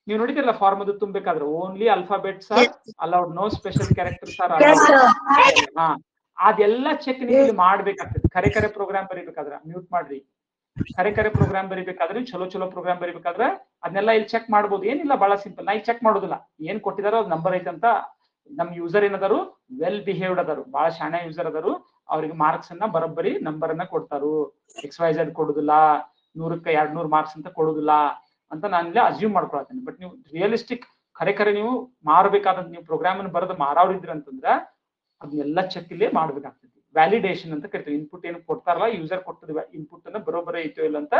ನೀವು ನೋಡಿದಿರಲ್ಲ ಫಾರ್ಮ್ ಅದು ತುಂಬಬೇಕಾದ್ರೆ only alphabets are allowed, no special characters are allowed. ಹಾ, ಅದೆಲ್ಲ ಚೆಕ್ ನೀವು ಇಲ್ಲಿ ಮಾಡ್ಬೇಕಾಗ್ತದೆ. ಕರೆ ಪ್ರೋಗ್ರಾಮ್ ಬರೀಬೇಕಾದ್ರೆ ಮ್ಯೂಟ್ ಮಾಡ್ರಿ. ಕರೆ ಪ್ರೋಗ್ರಾಮ್ ಬರೀಬೇಕಾದ್ರೆ, ಚಲೋ ಪ್ರೋಗ್ರಾಮ್ ಬರೀಬೇಕಾದ್ರೆ ಅದನ್ನೆಲ್ಲ ಇಲ್ಲಿ ಚೆಕ್ ಮಾಡ್ಬೋದು. ಏನಿಲ್ಲ, ಬಹಳ ಸಿಂಪಲ್. ನಾ ಈಗ ಚೆಕ್ ಮಾಡೋದಿಲ್ಲ, ಏನ್ ಕೊಟ್ಟಿದಾರೋ ಅದು ನಂಬರ್ ಐತಂತ. ನಮ್ ಯೂಸರ್ ಏನದಾರು ವೆಲ್ ಬಿಹೇವ್ಡ್ ಅದಾರು, ಬಹಳ ಶಾಣೆ ಯೂಸರ್ ಅದಾರು, ಅವ್ರಿಗೆ ಮಾರ್ಕ್ಸ್ ಅನ್ನ ಬರೋಬ್ಬರಿ ನಂಬರ್ ಅನ್ನ ಕೊಡ್ತಾರು. XYZ ಕೊಡುದಿಲ್ಲ, 100ಕ್ಕೆ 200 ಮಾರ್ಕ್ಸ್ ಅಂತ ಕೊಡುದಿಲ್ಲ ಅಂತ ನಾನು ಇಲ್ಲಿ ಅಸ್ಯೂಮ್ ಮಾಡ್ಕೊಳ್ತೇನೆ. ಬಟ್ ನೀವು ರಿಯಲಿಸ್ಟಿಕ್ ಕರೆ ನೀವು ಮಾರಬೇಕಾದಂತ ನೀವು ಪ್ರೋಗ್ರಾಮ್ ಅನ್ನು ಬರೆದು ಮಾರಾವ್ರಿದ್ರಿ ಅಂತಂದ್ರ ಅದನ್ನೆಲ್ಲ ಚೆಕ್ ಇಲ್ಲೇ ಮಾಡ್ಬೇಕಾಗ್ತದೆ. ವ್ಯಾಲಿಡೇಷನ್ ಅಂತ ಕರಿತೀವಿ. ಇನ್ಪುಟ್ ಏನು ಕೊಡ್ತಾರಲ್ಲ, ಯೂಸರ್ ಕೊಟ್ಟದ ಇನ್ಪುಟ್ ಅನ್ನ ಬರೋಬ್ಬರ ಐತೋ ಇಲ್ಲ ಅಂತ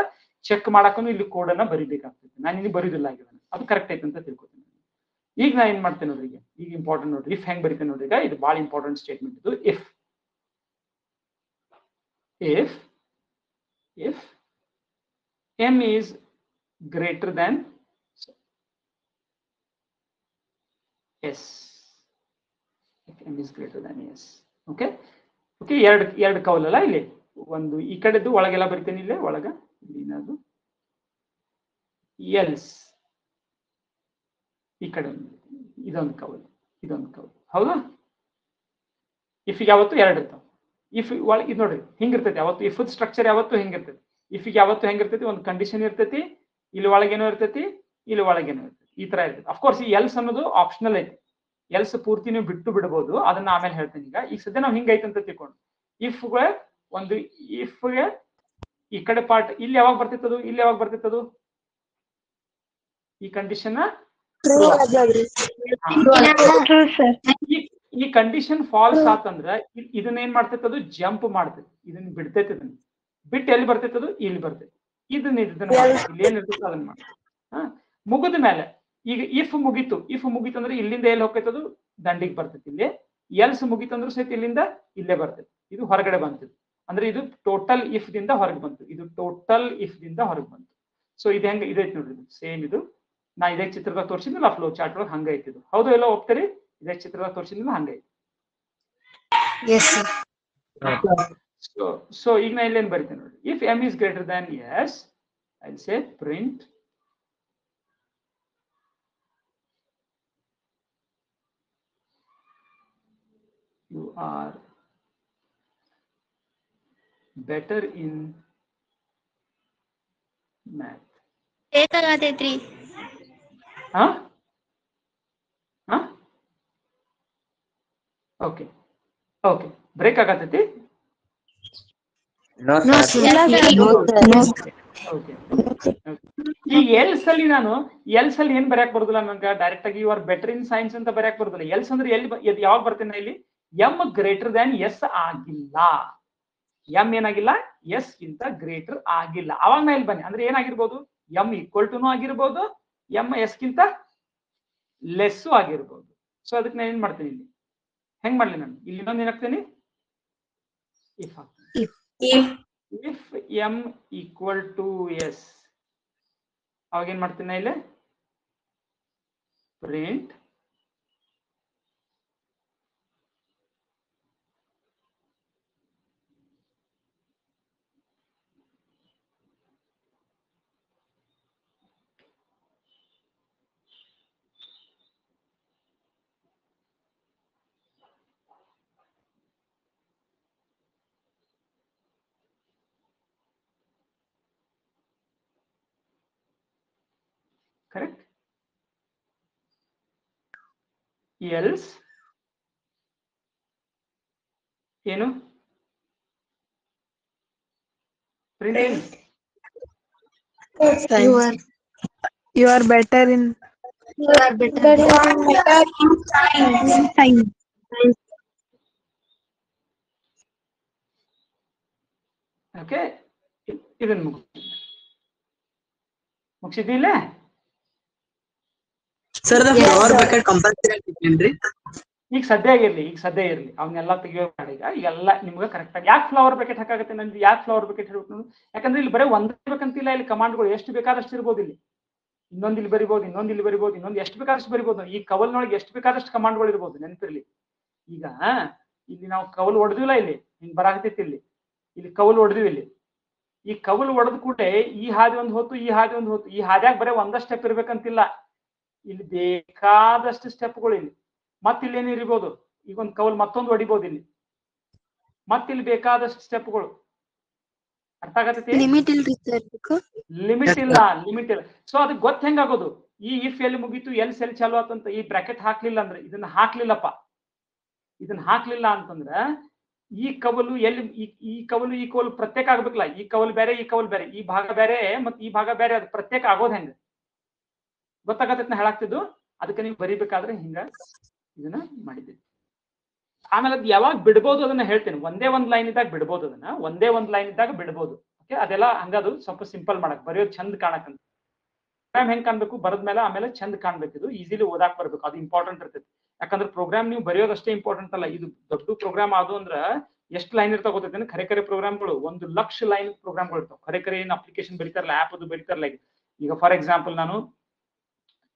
ಚೆಕ್ ಮಾಡಕ್ಕೂ ಇಲ್ಲಿ ಕೋಡ್ ಅನ್ನ ಬರಿಬೇಕಾಗ್ತದೆ. ನಾನು ಇಲ್ಲಿ ಬರೀದಿಲ್ಲ ಆಗಿದ್ದಾನೆ, ಅದು ಕರೆಕ್ಟ್ ಐತೆ ಅಂತ ತಿಳ್ಕೊತೀನಿ. ಈಗ ನಾ ಏನ್ ಮಾಡ್ತೇನೆ ನೋಡ್ರಿ, ಈಗ ಇಂಪಾರ್ಟೆಂಟ್ ನೋಡ್ರಿ, ಇಫ್ ಹೆಂಗ್ ಬರೀತೇನೆ ನೋಡ್ರಿ. ಈಗ ಇದು ಬಹಳ ಇಂಪಾರ್ಟೆಂಟ್ ಸ್ಟೇಟ್ಮೆಂಟ್ ಇದು. if m is greater than s, if m is greater than s, okay ಎರಡು ಕೌಲಲ್ಲ ಇಲ್ಲಿ, ಒಂದು ಈ ಕಡೆದು ಒಳಗೆಲ್ಲ ಬರಿತೇನೆ, ಇಲ್ಲೇ ಒಳಗ ಏನಾದ್ರು ಎಲ್ಸ್, ಈ ಕಡೆ ಇದೊಂದು ಕೌಲ್, ಹೌದಾ? ಇಫ್ ಯಾವತ್ತು ಎರಡು ಇರ್ತಾವ. ಇಫ್ ಒಳಗೆ ಇದು ನೋಡ್ರಿ ಹಿಂಗಿರ್ತೈತಿ ಯಾವತ್ತು, ಇಫ್ ಸ್ಟ್ರಕ್ಚರ್ ಯಾವತ್ತು ಹೆಂಗಿರ್ತೈತಿ, ಇಫ್ ಯಾವತ್ತು ಹೆಂಗಿರ್ತೈತಿ, ಒಂದು ಕಂಡೀಷನ್ ಇರ್ತೈತಿ, ಇಲ್ಲಿ ಒಳಗೇನೋ ಇರ್ತೈತಿ, ಇಲ್ಲಿ ಒಳಗೇನೋ ಇರ್ತೈತಿ, ಈ ತರ ಇರ್ತೈತಿ. ಅಫ್ಕೋರ್ಸ್ ಈ ಎಲ್ಸ್ ಅನ್ನೋದು ಆಪ್ಷನಲ್ ಐತಿ, ಎಲ್ಸ್ ಪೂರ್ತಿ ನೀವು ಬಿಟ್ಟು ಬಿಡಬಹುದು, ಅದನ್ನ ಆಮೇಲೆ ಹೇಳ್ತೇನೆ. ಈಗ ಸದ್ಯ ನಾವು ಹಿಂಗೈತೆ ಅಂತ ತಿಳ್ಕೊಂಡು, ಇಫ್ಗೆ ಒಂದು ಇಫ್ಗೆ ಈ ಕಡೆ ಪಾರ್ಟ್ ಇಲ್ಲಿ ಯಾವಾಗ ಬರ್ತಿತ್ತದು, ಇಲ್ಲಿ ಯಾವಾಗ ಬರ್ತಿತ್ತದು, ಈ ಕಂಡೀಷನ್ ಈ ಕಂಡೀಷನ್ ಫಾಲ್ಸ್ ಆತಂದ್ರ ಇದನ್ನ ಏನ್ ಮಾಡ್ತೈತದು, ಜಂಪ್ ಮಾಡ್ತೈತಿ, ಇದನ್ನ ಬಿಡ್ತೈತಿ, ಇದನ್ನ ಬಿಟ್ಟು ಎಲ್ಲಿ ಬರ್ತೈತದು, ಇಲ್ಲಿ ಬರ್ತೈತಿ. ಇದನ್ನ ಇಲ್ಲಿ ಏನ್ ಇರ್ತೈತೆ ಅದನ್ನ ಮಾಡ್ತೈತಿ. ಮುಗಿದ ಮೇಲೆ ಈಗ ಇಫ್ ಮುಗೀತು ಅಂದ್ರೆ ಇಲ್ಲಿಂದ ಎಲ್ಲಿ ಹೋಗ್ತೈತದು, ದಂಡಿಗೆ ಬರ್ತೈತಿ. ಇಲ್ಲಿ ಎಲ್ಸ್ ಮುಗೀತಂದ್ರೂ ಸಹಿತ ಇಲ್ಲಿಂದ ಇಲ್ಲೇ ಬರ್ತೈತಿ, ಇದು ಹೊರಗಡೆ ಬಂತಿದ್ದು. ಅಂದ್ರೆ ಇದು ಟೋಟಲ್ ಇಫ್ ದಿಂದ ಹೊರಗೆ ಬಂತು, ಇದು ಟೋಟಲ್ ಇಫ್ ದಿಂದ ಹೊರಗೆ ಬಂತು. ಸೊ ಇದು ಹೆಂಗ ಇದೈತಿ ನೋಡ್ರಿ, ಸೇಮ್ ಇದು ನಾ ಇದೇ ಚಿತ್ರದಾಗ ತೋರಿಸಿದ್ನಲ್ಲ ಫ್ಲೋ ಚಾರ್ಟ್ ಒಳಗೆ ಹಂಗ ಐತಿದು, ಹೌದು ಎಲ್ಲ ಹೋಗ್ತೀರಿ? ಇದೇ ಚಿತ್ರದಾಗ ತೋರಿಸಿದ್ನಲ್ಲ ಹಂಗೈತಿ. ಸೊ ಈಗ ನಾ ಇಲ್ಲೇನ್ ಬರಿತೇನೆ ನೋಡಿ, if m is greater than s, I'll say print you are better in math. ಬೇಕಾಗತೈತ್ರಿ. ಓಕೆ ಬ್ರೇಕ್ ಆಗತೈತಿ. ಈ ಎಲ್ಸ್ ಅಲ್ಲಿ ನಾನು ಎಲ್ಸ್ ಅಲ್ಲಿ ಏನ್ ಬರೆಯಕ್ ಬರುದಿಲ್ಲ ನಂಗೆ, ಡೈರೆಕ್ಟ್ ಆಗಿ you are better in science ಅಂತ ಬರೆಯಕ್ ಬರುದಿಲ್ಲ. ಎಲ್ಸ್ ಅಂದ್ರೆ ಎಲ್ಲಿ ಯಾವಾಗ ಬರ್ತೇನೆ, ಇಲ್ಲಿ ಎಂ ಗ್ರೇಟರ್ ದ್ಯಾನ್ ಎಸ್ ಆಗಿಲ್ಲ, ಎಂ ಏನಾಗಿಲ್ಲ, ಎಸ್ ಗಿಂತ ಗ್ರೇಟರ್ ಆಗಿಲ್ಲ, ಅವಾಗ ನಾ ಇಲ್ಲಿ ಬನ್ನಿ. ಅಂದ್ರೆ ಏನಾಗಿರ್ಬೋದು, ಎಂ ಈಕ್ವಲ್ ಟುನು ಆಗಿರ್ಬೋದು, ಎಂ ಎಸ್ ಗಿಂತ ಲೆಸ್ ಆಗಿರ್ಬೋದು. ಸೊ ಅದಕ್ಕೆ ನಾನು ಏನ್ ಮಾಡ್ತೀನಿ, ಇಲ್ಲಿ ಹೆಂಗ್ ಮಾಡ್ಲಿ, ನಾನು ಇಲ್ಲಿ ಇನ್ನೊಂದು ಏನಾಗ್ತೇನೆ, if M equal to S, ಅವಾಗ ಏನ್ ಮಾಡ್ತೀನಿ ಇಲ್ಲಿ ಪ್ರಿಂಟ್ ಕರೆಕ್ಟ್. ಎಲ್ಸ್ ಏನು printing You are better in science. Okay ಇದನ್ನ ಮುಗಿಸಿದಿಲ್ಲ ಸರ್ ಫ್ಲವರ್ ಬಕೆಟ್ ಕಂಪಲ್ಸರಿ ಆಗಿತ್ತೇನ್ರಿ? ಈಗ ಸದ್ಯ ಇರ್ಲಿ ಅವನ್ನೆಲ್ಲ ತೆಗಿಯೋ ಈಗ ಈಗೆಲ್ಲ ನಿಮ್ಗೆ ಕರೆಕ್ಟ್ ಆಗಿ ಯಾಕೆ ಫ್ಲವರ್ ಬಕೆಟ್ ಹಾಕಾಗತ್ತೆ ನಂದು ಯಾಕೆ ಫ್ಲವರ್ ಬಕೆಟ್ ಹೇಳ್ಬೇಕು ಯಾಕಂದ್ರೆ ಇಲ್ಲಿ ಬರೀ ಒಂದೇ ಬೇಕಂತಿಲ್ಲ, ಇಲ್ಲಿ ಕಮಾಂಡ್ಗಳು ಎಷ್ಟು ಬೇಕಾದಷ್ಟು ಇರ್ಬೋದು. ಇಲ್ಲಿ ಇನ್ನೊಂದು ಇಲ್ಲಿ ಬರಿಬೋದು, ಇನ್ನೊಂದು ಎಷ್ಟು ಬೇಕಾದಷ್ಟು ಬರಿಬೋದು. ಈ ಕವಲ್ನೊಳಗೆ ಎಷ್ಟು ಬೇಕಾದಷ್ಟು ಕಮಾಂಡ್ಗಳು ಇರ್ಬೋದು, ನೆನಪಿರ್ಲಿ. ಈಗ ಇಲ್ಲಿ ನಾವು ಕವಲ್ ಹೊಡೆದಿಲ್ಲ, ಇಲ್ಲಿ ಹಿಂಗ್ ಬರಾಕತ್ತೈತಿ, ಇಲ್ಲಿ ಕವಲ್ ಹೊಡೆದಿವಿ. ಇಲ್ಲಿ ಈ ಕವಲ್ ಹೊಡೆದ ಕೂಡಲೇ ಈ ಹಾದಿ ಒಂದು ಹೊತ್ತು, ಈ ಹಾದಿ ಒಂದು ಹೊತ್ತು. ಈ ಹಾದಿಯಾಗ ಬರೀ ಒಂದಷ್ಟು ಸ್ಟೆಪ್ ಇರ್ಬೇಕಂತಿಲ್ಲ, ಇಲ್ಲಿ ಬೇಕಾದಷ್ಟು ಸ್ಟೆಪ್ಗಳು. ಇಲ್ಲಿ ಮತ್ತೆ ಇಲ್ಲಿ ಏನಿರ್ಬೋದು, ಈಗ ಒಂದು ಕವಲ್ ಮತ್ತೊಂದು ಹೊಡಿಬೋದು. ಇಲ್ಲಿ ಮತ್ತಿಲ್ಲಿ ಬೇಕಾದಷ್ಟು ಸ್ಟೆಪ್ಗಳು. ಅರ್ಥ ಆಗತೈತಿ? ಲಿಮಿಟ್ ಇಲ್ಲ. ಸೊ ಅದಕ್ಕೆ ಗೊತ್ತ ಹೆಂಗಾಗೋದು, ಈ ಇಫ್ ಎಲ್ಲಿ ಮುಗೀತು ಎಲ್ಲಿ ಸೆಲ್ ಚಾಲು ಆತಂತ ಈ ಬ್ರಾಕೆಟ್ ಹಾಕ್ಲಿಲ್ಲ ಅಂದ್ರೆ, ಇದನ್ನ ಹಾಕ್ಲಿಲ್ಲ ಅಂತಂದ್ರ ಈ ಕವಲು ಎಲ್ಲಿ ಈ ಕವಲು ಪ್ರತ್ಯೇಕ ಆಗ್ಬೇಕಲ್ಲ. ಈ ಕವಲು ಬೇರೆ, ಈ ಕವಲು ಬೇರೆ, ಈ ಭಾಗ ಬೇರೆ ಮತ್ತೆ ಈ ಭಾಗ ಬೇರೆ, ಅದು ಪ್ರತ್ಯೇಕ ಆಗೋದ್ ಹೆಂಗ ಗೊತ್ತಾಗತ್ತೈತ್ ನಾ ಹೇಳಾಕ್ತಿದ್ದು. ಅದಕ್ಕೆ ನೀವು ಬರಿಬೇಕಾದ್ರೆ ಹಿಂಗ ಇದನ್ನ ಮಾಡಿದ್ದೀವಿ. ಆಮೇಲೆ ಅದು ಯಾವಾಗ ಬಿಡ್ಬೋದು ಅದನ್ನ ಹೇಳ್ತೇನೆ. ಒಂದೇ ಒಂದ್ ಲೈನ್ ಇದ್ದಾಗ ಬಿಡ್ಬೋದು, ಬಿಡ್ಬೋದು. ಓಕೆ, ಅದೆಲ್ಲ ಹಂಗದು ಸ್ವಲ್ಪ ಸಿಂಪಲ್ ಮಾಡಕ್, ಬರೆಯೋದು ಚಂದ ಕಾಣಕಂತ. ಪ್ರೋಗ್ರಾಮ್ ಹೆಂಗ್ ಕಾಣ್ಬೇಕು ಬರದ್ಮೇಲೆ ಆಮೇಲೆ ಚಂದ ಕಾಣ್ಬೇಕು. ಇದು ಈಸಿಲಿ ಓದಾಕ್ ಬರ್ಬೇಕು, ಅದು ಇಂಪಾರ್ಟೆಂಟ್ ಇರ್ತೈತಿ. ಯಾಕಂದ್ರೆ ಪ್ರೋಗ್ರಾಮ್ ನೀವು ಬರೆಯೋದಷ್ಟೇ ಇಂಪಾರ್ಟೆಂಟ್ ಅಲ್ಲ, ಇದು ದೊಡ್ಡ ಪ್ರೋಗ್ರಾಮ್ ಆದು ಅಂದ್ರ ಎಷ್ಟು ಲೈನ್ ಇರ್ತಾವ ಗೊತ್ತೈತೆ? ಖರೆ ಪ್ರೋಗ್ರಾಮ್ಗಳು 1,00,000 ಲೈನ್ ಪ್ರೋಗ್ರಾಮ್ಗಳು ಇರ್ತಾವ. ಖರೆ ಏನ್ ಅಪ್ಲಿಕೇಶನ್ ಬರೀತಾರಲ್ಲ, ಆಪ್ ಅದು ಬರೀತಾರಲ್ಲ. ಈಗ ಫಾರ್ ಎಕ್ಸಾಂಪಲ್ ನಾನು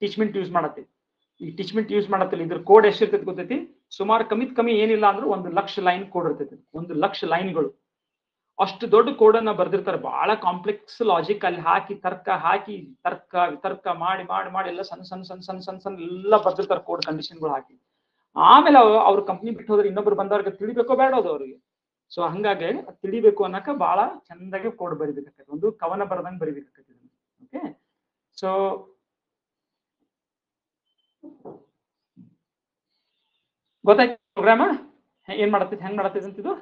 ಟೀಚ್ಮೆಂಟ್ ಯೂಸ್ ಮಾಡತ್ತೀನಿ. ಈ ಟೀಚ್ಮೆಂಟ್ ಯೂಸ್ ಮಾಡತ್ತಿಲ್ಲ, ಇದ್ರ ಕೋಡ್ ಎಷ್ಟಿರ್ತೈತಿ ಗೊತ್ತೈತಿ? ಸುಮಾರು ಕಮ್ಮಿ ಏನಿಲ್ಲ ಅಂದ್ರೆ 1,00,000 ಲೈನ್ ಕೋಡ್ ಇರ್ತೈತಿ. 1,00,000 ಲೈನ್ಗಳು. ಅಷ್ಟು ದೊಡ್ಡ ಕೋಡ್ ಅನ್ನ ಬರ್ದಿರ್ತಾರೆ. ಬಹಳ ಕಾಂಪ್ಲೆಕ್ಸ್ ಲಾಜಿಕ್ ಅಲ್ಲಿ ಹಾಕಿ ತರ್ಕ ಮಾಡಿ ಎಲ್ಲ ಸಣ್ಣ ಎಲ್ಲ ಬರ್ದಿರ್ತಾರೆ ಕೋಡ್ ಕಂಡೀಷನ್ಗಳು ಹಾಕಿ. ಆಮೇಲೆ ಅವ್ರ ಕಂಪ್ನಿ ಬಿಟ್ಟು ಹೋದ್ರೆ ಇನ್ನೊಬ್ರು ಬಂದವ್ರಿಗೆ ತಿಳಿಬೇಕೋ ಬೇಡ ಅದು ಅವ್ರಿಗೆ. ಸೊ ಹಂಗಾಗಿ ತಿಳಿಬೇಕು ಅನ್ನಕ ಬಹಳ ಚಂದಾಗಿ ಕೋಡ್ ಬರಿಬೇಕಾಗ್ತದೆ. ಒಂದು ಕವನ ಬರ್ದಂಗ್ ಬರಿಬೇಕಾಗ್ತದೆ. ಓಕೆ, ಸೊ ಗೊತ್ತಾಯ್ತು ಪ್ರೋಗ್ರಾಮ ಏನ್ ಮಾಡತೈತಿ, ಹೆಂಗ್ ಮಾಡತೈತಿ ಅಂತಿದ್ದು?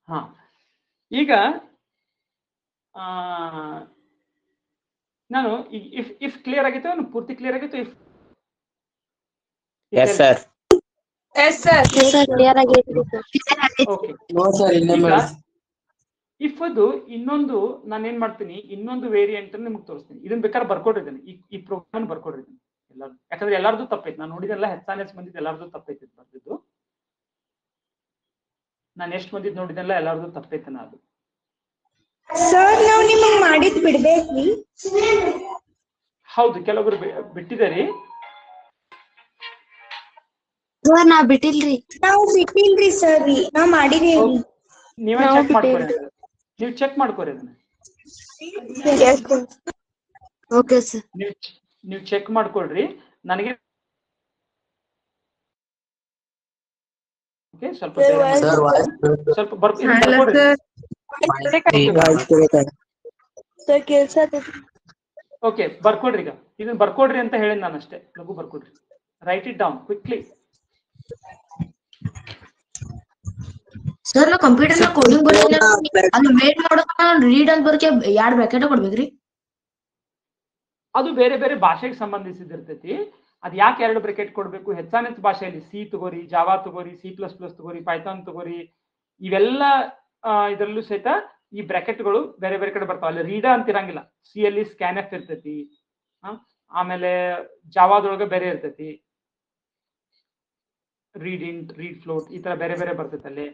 ಹಾ, ಈಗ ನಾನು ಇಫ್ ಕ್ಲಿಯರ್ ಆಗಿತ್ತು, ಪೂರ್ತಿ ಕ್ಲಿಯರ್ ಆಗಿತ್ತು? ಇಫ್ ಅದು ಇನ್ನೊಂದು ನಾನು ಏನ್ ಮಾಡ್ತೀನಿ, ಇನ್ನೊಂದು ವೇರಿಯಂಟ್ ನಿಮ್ಗೆ ತೋರಿಸ್ತೀನಿ. ಇದನ್ನ ಬೇಕಾದ್ರೆ ಬರ್ಕೊಡಿದ್ದೀನಿ, ಈ ಪ್ರೋಗ್ರಾಮ್ ಬರ್ಕೊಡಿದ್ದೀನಿ ಎಲ್ಲರೂ. ಯಾಕಂದ್ರೆ ಎಲ್ಲಾರ್ದು ತಪ್ಪೈತಿ. ನಾನು ನೋಡಿದೆಲ್ಲ ಹೆಚ್ಚಾನೆಸ್ ಮಂದಿದ್ದು ಎಲ್ಲಾರ್ದು ತಪ್ಪೈತಿ ಬರ್ದಿದ್ದು. ನಾನು ಎಷ್ಟು ಮಂದಿದ್ ನೋಡಿದೆಲ್ಲ ಎಲ್ಲಾರ್ದು ತಪ್ಪೈತೆ. ಅದು ಸರ್ ನಾವು ನಿಮಗೆ ಮಾಡಿದ್ ಬಿಡ್ಬೇಕ್ರಿ? ಹೌದು, ಕೆಲವೊಬ್ರು ಬಿಟ್ಟಿದಾರಿ. ನಾ ಬಿಟ್ಟಿಲ್ರಿ. ನಾವು ಬಿಟ್ಟಿಲ್ರಿ ಸರ್, ನಾವ್ ಮಾಡಿದೇವಿ. ನೀವೇ ಚೆಕ್ ಮಾಡ್ಕೊರಿ, ನೀವು ಚೆಕ್ ಮಾಡ್ಕೊರಿ ಅದನ್ನ. ಓಕೆ ಸರ್, ನೀವು ಚೆಕ್ ಮಾಡ್ಕೊಳ್ರಿ. ನನಗೆ ಸ್ವಲ್ಪ ಓಕೆ ಬರ್ಕೊಡ್ರಿ. ಈಗ ಇದನ್ನ ಬರ್ಕೊಡ್ರಿ ಅಂತ ಹೇಳಿ ನಾನು ಅಷ್ಟೇ. ಲಘು ಬರ್ಕೊಡ್ರಿ, write it down quickly. Sir ನಾ ಕಂಪ್ಯೂಟರ್ ನ ಕೋಡಿಂಗ್ ಬರೀಲ್ಲ, ಅದು ಮೇಡ್ ಮಾಡೋಕೆ ರೀಡ್ ಅಂತ ಬರಕ್ಕೆ 2 ಬ್ರಾಕೆಟ್ ಕೊಡ್ಬೇಕ್ರಿ? ಅದು ಬೇರೆ ಬೇರೆ ಭಾಷೆಗೆ ಸಂಬಂಧಿಸಿದಿರ್ತೈತಿ. ಅದ್ ಯಾಕೆ 2 ಬ್ರಾಕೆಟ್ ಕೊಡ್ಬೇಕು? ಹೆಚ್ಚಾನೆಚ್ಚು ಭಾಷೆಯಲ್ಲಿ ಸಿ ತಗೋರಿ, ಜಾವಾ ತಗೋರಿ, C++ ತಗೋರಿ, ಪೈಥಾನ್ ತಗೋರಿ, ಇವೆಲ್ಲ ಇದರಲ್ಲೂ ಸಹಿತ ಈ ಬ್ರಾಕೆಟ್ಗಳು ಬೇರೆ ಬೇರೆ ಕಡೆ ಬರ್ತಾವ. ಅಲ್ಲಿ ರೀಡ ಅಂತ ಇರಂಗಿಲ್ಲ. ಸಿ ಅಲ್ಲಿ ಸ್ಕ್ಯಾನ್ಎಫ್ ಇರ್ತೈತಿ, ಆಮೇಲೆ ಜಾವಾದೊಳಗೆ ಬೇರೆ ಇರ್ತೈತಿ, ರೀಡ್ ಇಂಟ್, ರೀಡ್ ಫ್ಲೋಟ್, ಈ ತರ ಬೇರೆ ಬೇರೆ ಬರ್ತೈತಿ. ಅಲ್ಲಿ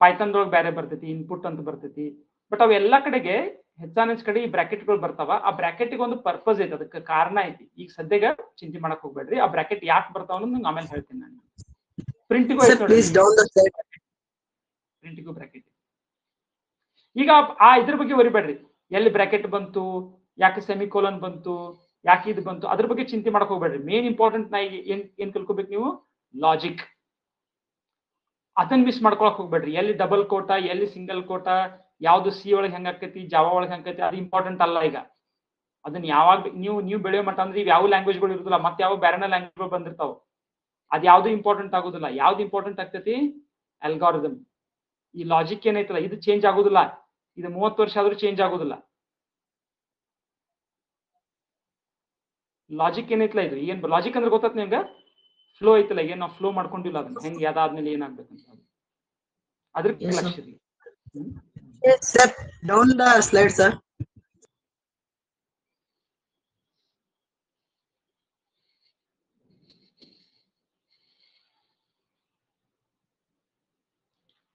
ಪೈಥಾನ್ದೊಳಗೆ ಬೇರೆ ಬರ್ತೈತಿ, ಇನ್ಪುಟ್ ಅಂತ ಬರ್ತೈತಿ. ಬಟ್ ಅವೆಲ್ಲ ಕಡೆಗೆ ಹೆಚ್ಚಾನೆಚ್ ಕಡೆ ಈ ಬ್ರಾಕೆಟ್ಗಳು ಬರ್ತಾವ. ಆ ಬ್ರಾಕೆಟ್ಗೆ ಒಂದು ಪರ್ಪಸ್ ಐತಿ, ಅದಕ್ಕೆ ಕಾರಣ ಐತಿ. ಈಗ ಸದ್ಯಗ ಚಿಂತೆ ಮಾಡಕ್ ಹೋಗ್ಬೇಡ್ರಿ. ಆ ಬ್ರಾಕೆಟ್ ಯಾಕೆ ಬರ್ತಾವ ಅನ್ನೋದು ನಂಗೆ ಆಮೇಲೆ ಹೇಳ್ತೀನಿ ನಾನು. ಪ್ರಿಂಟಿಗೂ ಬ್ರಾಕೆಟ್. ಈಗ ಇದ್ರ ಬಗ್ಗೆ ಬರಿಬೇಡ್ರಿ. ಎಲ್ಲಿ ಬ್ರಾಕೆಟ್ ಬಂತು, ಯಾಕೆ ಸೆಮಿಕೋಲನ್ ಬಂತು, ಯಾಕೆ ಇದು ಬಂತು, ಅದ್ರ ಬಗ್ಗೆ ಚಿಂತೆ ಮಾಡಕ್ ಹೋಗ್ಬೇಡ್ರಿ. ಮೇನ್ ಇಂಪಾರ್ಟೆಂಟ್ ನಾ ಈಗ ಏನ್ ತಿಳ್ಕೊಬೇಕು ನೀವು? ಲಾಜಿಕ್. ಅದನ್ನ ಮಿಸ್ ಮಾಡ್ಕೊಳಕ್ ಹೋಗ್ಬೇಡ್ರಿ. ಎಲ್ಲಿ ಡಬಲ್ ಕೋಟ, ಎಲ್ಲಿ ಸಿಂಗಲ್ ಕೋಟ, ಯಾವ್ದು ಸಿ ಒಳಗೆ ಹೆಂಗಾಕೈತಿ, ಜಾವಾ ಒಳಗೆ ಹೆಂಗೈತಿ, ಅದು ಇಂಪಾರ್ಟೆಂಟ್ ಅಲ್ಲ. ಈಗ ಅದನ್ನ ಯಾವಾಗ ನೀವು ಬೆಳೆಯೋ ಮಟ್ಟ ಅಂದ್ರೆ ಯಾವ ಲ್ಯಾಂಗ್ವೇಜ್ಗಳು ಇರುದಿಲ್ಲ, ಮತ್ತೆ ಯಾವ ಬೇರೆನ ಲ್ಯಾಂಗ್ವೇಜ್ಗಳು ಬಂದಿರ್ತಾವ, ಅದ್ ಯಾವ್ದು ಇಂಪಾರ್ಟೆಂಟ್ ಆಗುದಿಲ್ಲ. ಯಾವ್ದು ಇಂಪಾರ್ಟೆಂಟ್ ಆಗ್ತೈತಿ? ಅಲ್ಗಾರಿದಮ್. ಈ ಲಾಜಿಕ್ ಏನೈತಲ್ಲ ಇದು ಚೇಂಜ್ ಆಗುದಿಲ್ಲ, ಇದು 30 ವರ್ಷ ಆದ್ರೂ ಚೇಂಜ್ ಆಗುದಿಲ್ಲ. ಲಾಜಿಕ್ ಏನೈತಲ್ಲ ಇದು ಏನ್ ಲಾಜಿಕ್ ಅಂದ್ರೆ ಗೊತ್ತಾತ್ ನಿಮ್ಗೆ? ಫ್ಲೋ ಐತಲ್ಲ, ಏನ್ ನಾವು ಫ್ಲೋ ಮಾಡ್ಕೊಂಡಿಲ್ಲ ಅದನ್ನ ಹೆಂಗ್ ಯಾವ್ದಾದ್ಮೇಲೆ ಏನಾಗ್ಬೇಕಂತ ಅದ್ರ Yes, sir. ಲಕ್ಷ್ಯ ಇರ್ಲಿ. Sir, down the slide, sir.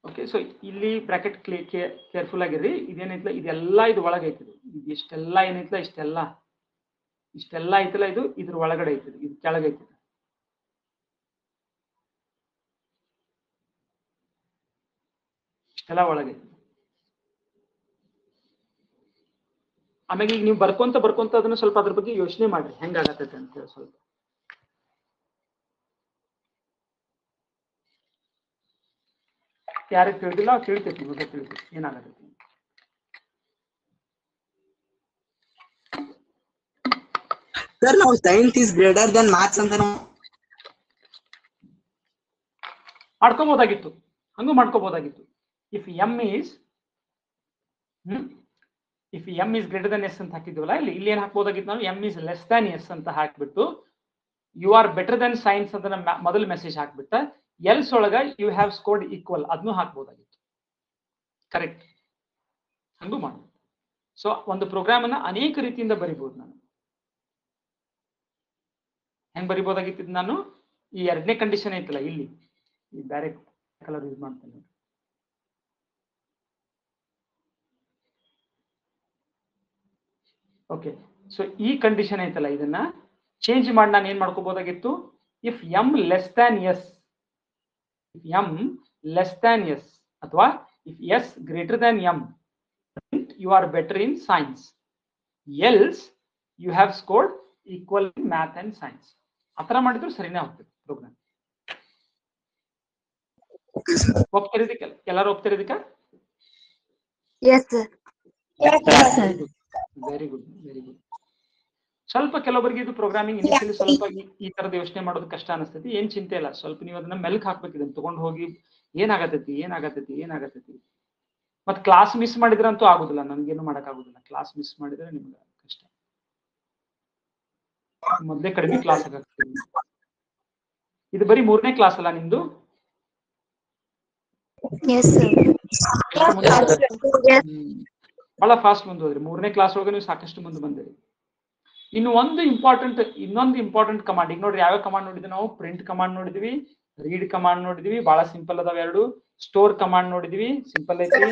Okay, so ಇಲ್ಲಿ ಬ್ರಾಕೆಟ್ ಕೇರ್ಫುಲ್ ಆಗಿರ್ರಿ. ಇದೇನೈತಲ್ಲ ಇದೆಲ್ಲ ಇದು ಒಳಗೈತಿದೆ, ಇದು ಇಷ್ಟೆಲ್ಲ ಏನೈತಲ್ಲ ಇಷ್ಟೆಲ್ಲ ಐತಲ್ಲ ಇದು ಇದ್ರ ಒಳಗಡೆ ಐತಿದೆ, ಇದು ಕೆಳಗೈತಿದೆ. ಇಷ್ಟೆಲ್ಲ ಒಳಗೈತಿ. ಆಮೇಲೆ ಈಗ ನೀವು ಬರ್ಕೊಂತ ಅದನ್ನ ಸ್ವಲ್ಪ ಅದ್ರ ಬಗ್ಗೆ ಯೋಚನೆ ಮಾಡ್ರಿ ಹೆಂಗಾಗತ್ತೈತೆ ಅಂತ ಹೇಳಿ. ಸ್ವಲ್ಪ ಯಾರಿಗೆ ತಿಳಿದಿಲ್ಲ ತಿಳಿತೈತಿ, ಇವಾಗ ತಿಳಿತೈತಿ ಏನಾಗತ್ತೈತಿ. Sir, now science is greater than maths ಅಂತ ನಾವು ಮಾಡ್ಕೋಬಹುದಾಗಿತ್ತು, ಹಂಗೂ ಮಾಡ್ಕೋಬಹುದಾಗಿತ್ತು. If M is greater than S ಅಂತ ಹಾಕಿದ್ವಲ್ಲ, ಇಲ್ಲಿ ಏನ್ ಹಾಕ್ಬೋದಾಗಿತ್ತು ನಾವು? M is less than S ಅಂತ ಹಾಕ್ಬಿಟ್ಟು you are better than science ಅಂತ ಮೊದಲ ಮೆಸೇಜ್ ಹಾಕ್ಬಿಟ್ಟ ಎಲ್ಸ್ ಒಳಗ ಯು ಹ್ಯಾವ್ ಸ್ಕೋರ್ಡ್ ಈಕ್ವಲ್ ಅದನ್ನು ಹಾಕ್ಬೋದಾಗಿತ್ತು. ಕರೆಕ್ಟ್, ಹಂಗೂ ಮಾಡ್ಬೋದು. ಸೊ ಒಂದು ಪ್ರೋಗ್ರಾಮ್ ಅನ್ನ ಅನೇಕ ರೀತಿಯಿಂದ ಬರಿಬಹುದು. ನಾನು ಹೆಂಗ್ ಬರಿಬೋದಾಗಿತ್ತು ನಾನು? ಈ ಎರಡನೇ ಕಂಡೀಷನ್ ಐತಲ್ಲ ಇಲ್ಲಿ, ಈ ಬ್ಯಾರೆ ಕಲರ್ ಯೂಸ್ ಮಾಡ್ತೇನೆ. ಓಕೆ, ಸೊ ಈ ಕಂಡೀಷನ್ ಐತಲ್ಲ ಇದನ್ನ ಚೇಂಜ್ ಮಾಡಿ ನಾನು ಏನ್ ಮಾಡ್ಕೋಬಹುದಾಗಿತ್ತು? If M less than S, ಅಥವಾ if S greater than M you are better in science, else you have scored equal in math and science. ಆತರ ಮಾಡಿದ್ರು ಸರಿನೇ ಹೋಗ್ತದೆ ಪ್ರೋಗ್ರಾಮ್. ಒಪ್ತಿರೋದಕ್ಕೆ ಎಲ್ಲರೂ ಒಪ್ತಿರೋದಕ್ಕೆ? Yes, sir. Very good, very good. ಸ್ವಲ್ಪ ಕೆಲವರಿಗೆ ಇದು ಪ್ರೋಗ್ರಾಮಿಂಗ್ ಇನಿಷಿಯಲಿ ಸ್ವಲ್ಪ ಈ ತರದ ಯೋಚನೆ ಮಾಡೋದು ಕಷ್ಟ ಅನಿಸ್ತೈತಿ. ಏನ್ ಚಿಂತೆ ಇಲ್ಲ, ಸ್ವಲ್ಪ ನೀವು ಅದನ್ನ ಮೆಲ್ಕ್ ಹಾಕ್ಬೇಕು, ಇದನ್ನ ತಗೊಂಡು ಹೋಗಿ ಏನಾಗತೈತಿ. ಮತ್ ಕ್ಲಾಸ್ ಮಿಸ್ ಮಾಡಿದ್ರಂತೂ ಆಗುದಿಲ್ಲ, ನನ್ಗೇನು ಮಾಡಕ್ ಆಗುದಿಲ್ಲ. ಕ್ಲಾಸ್ ಮಿಸ್ ಮಾಡಿದ್ರೆ ನಿಮ್ಗೆ ಕಷ್ಟ. ಮೊದ್ಲೇ ಕಡಿಮೆ ಕ್ಲಾಸ್ ಆಗುತ್ತೆ. ಇದು ಬರೀ 3ನೇ ಕ್ಲಾಸ್ ಅಲ್ಲ ನಿಮ್ದು? Yes, sir. Yes. ಬಹಳ ಫಾಸ್ಟ್ ಮುಂದುವದ್ರಿ. 3ನೇ ಕ್ಲಾಸ್ ಒಳಗೆ ನೀವು ಸಾಕಷ್ಟು ಮುಂದೆ ಬಂದಿರಿ. ಇನ್ನೊಂದು ಇಂಪಾರ್ಟೆಂಟ್ ಕಮಾಂಡ್, ಈಗ ನೋಡ್ರಿ ಯಾವ್ಯಾವ ಕಮಾಂಡ್ ನೋಡಿದ್ವಿ ನಾವು? ಪ್ರಿಂಟ್ ಕಮಾಂಡ್ ನೋಡಿದ್ವಿ, ರೀಡ್ ಕಮಾಂಡ್ ನೋಡಿದ್ವಿ, ಬಹಳ ಸಿಂಪಲ್ ಅದಾವ ಎರಡು. ಸ್ಟೋರ್ ಕಮಾಂಡ್ ನೋಡಿದ್ವಿ, ಸಿಂಪಲ್ ಐತಿ.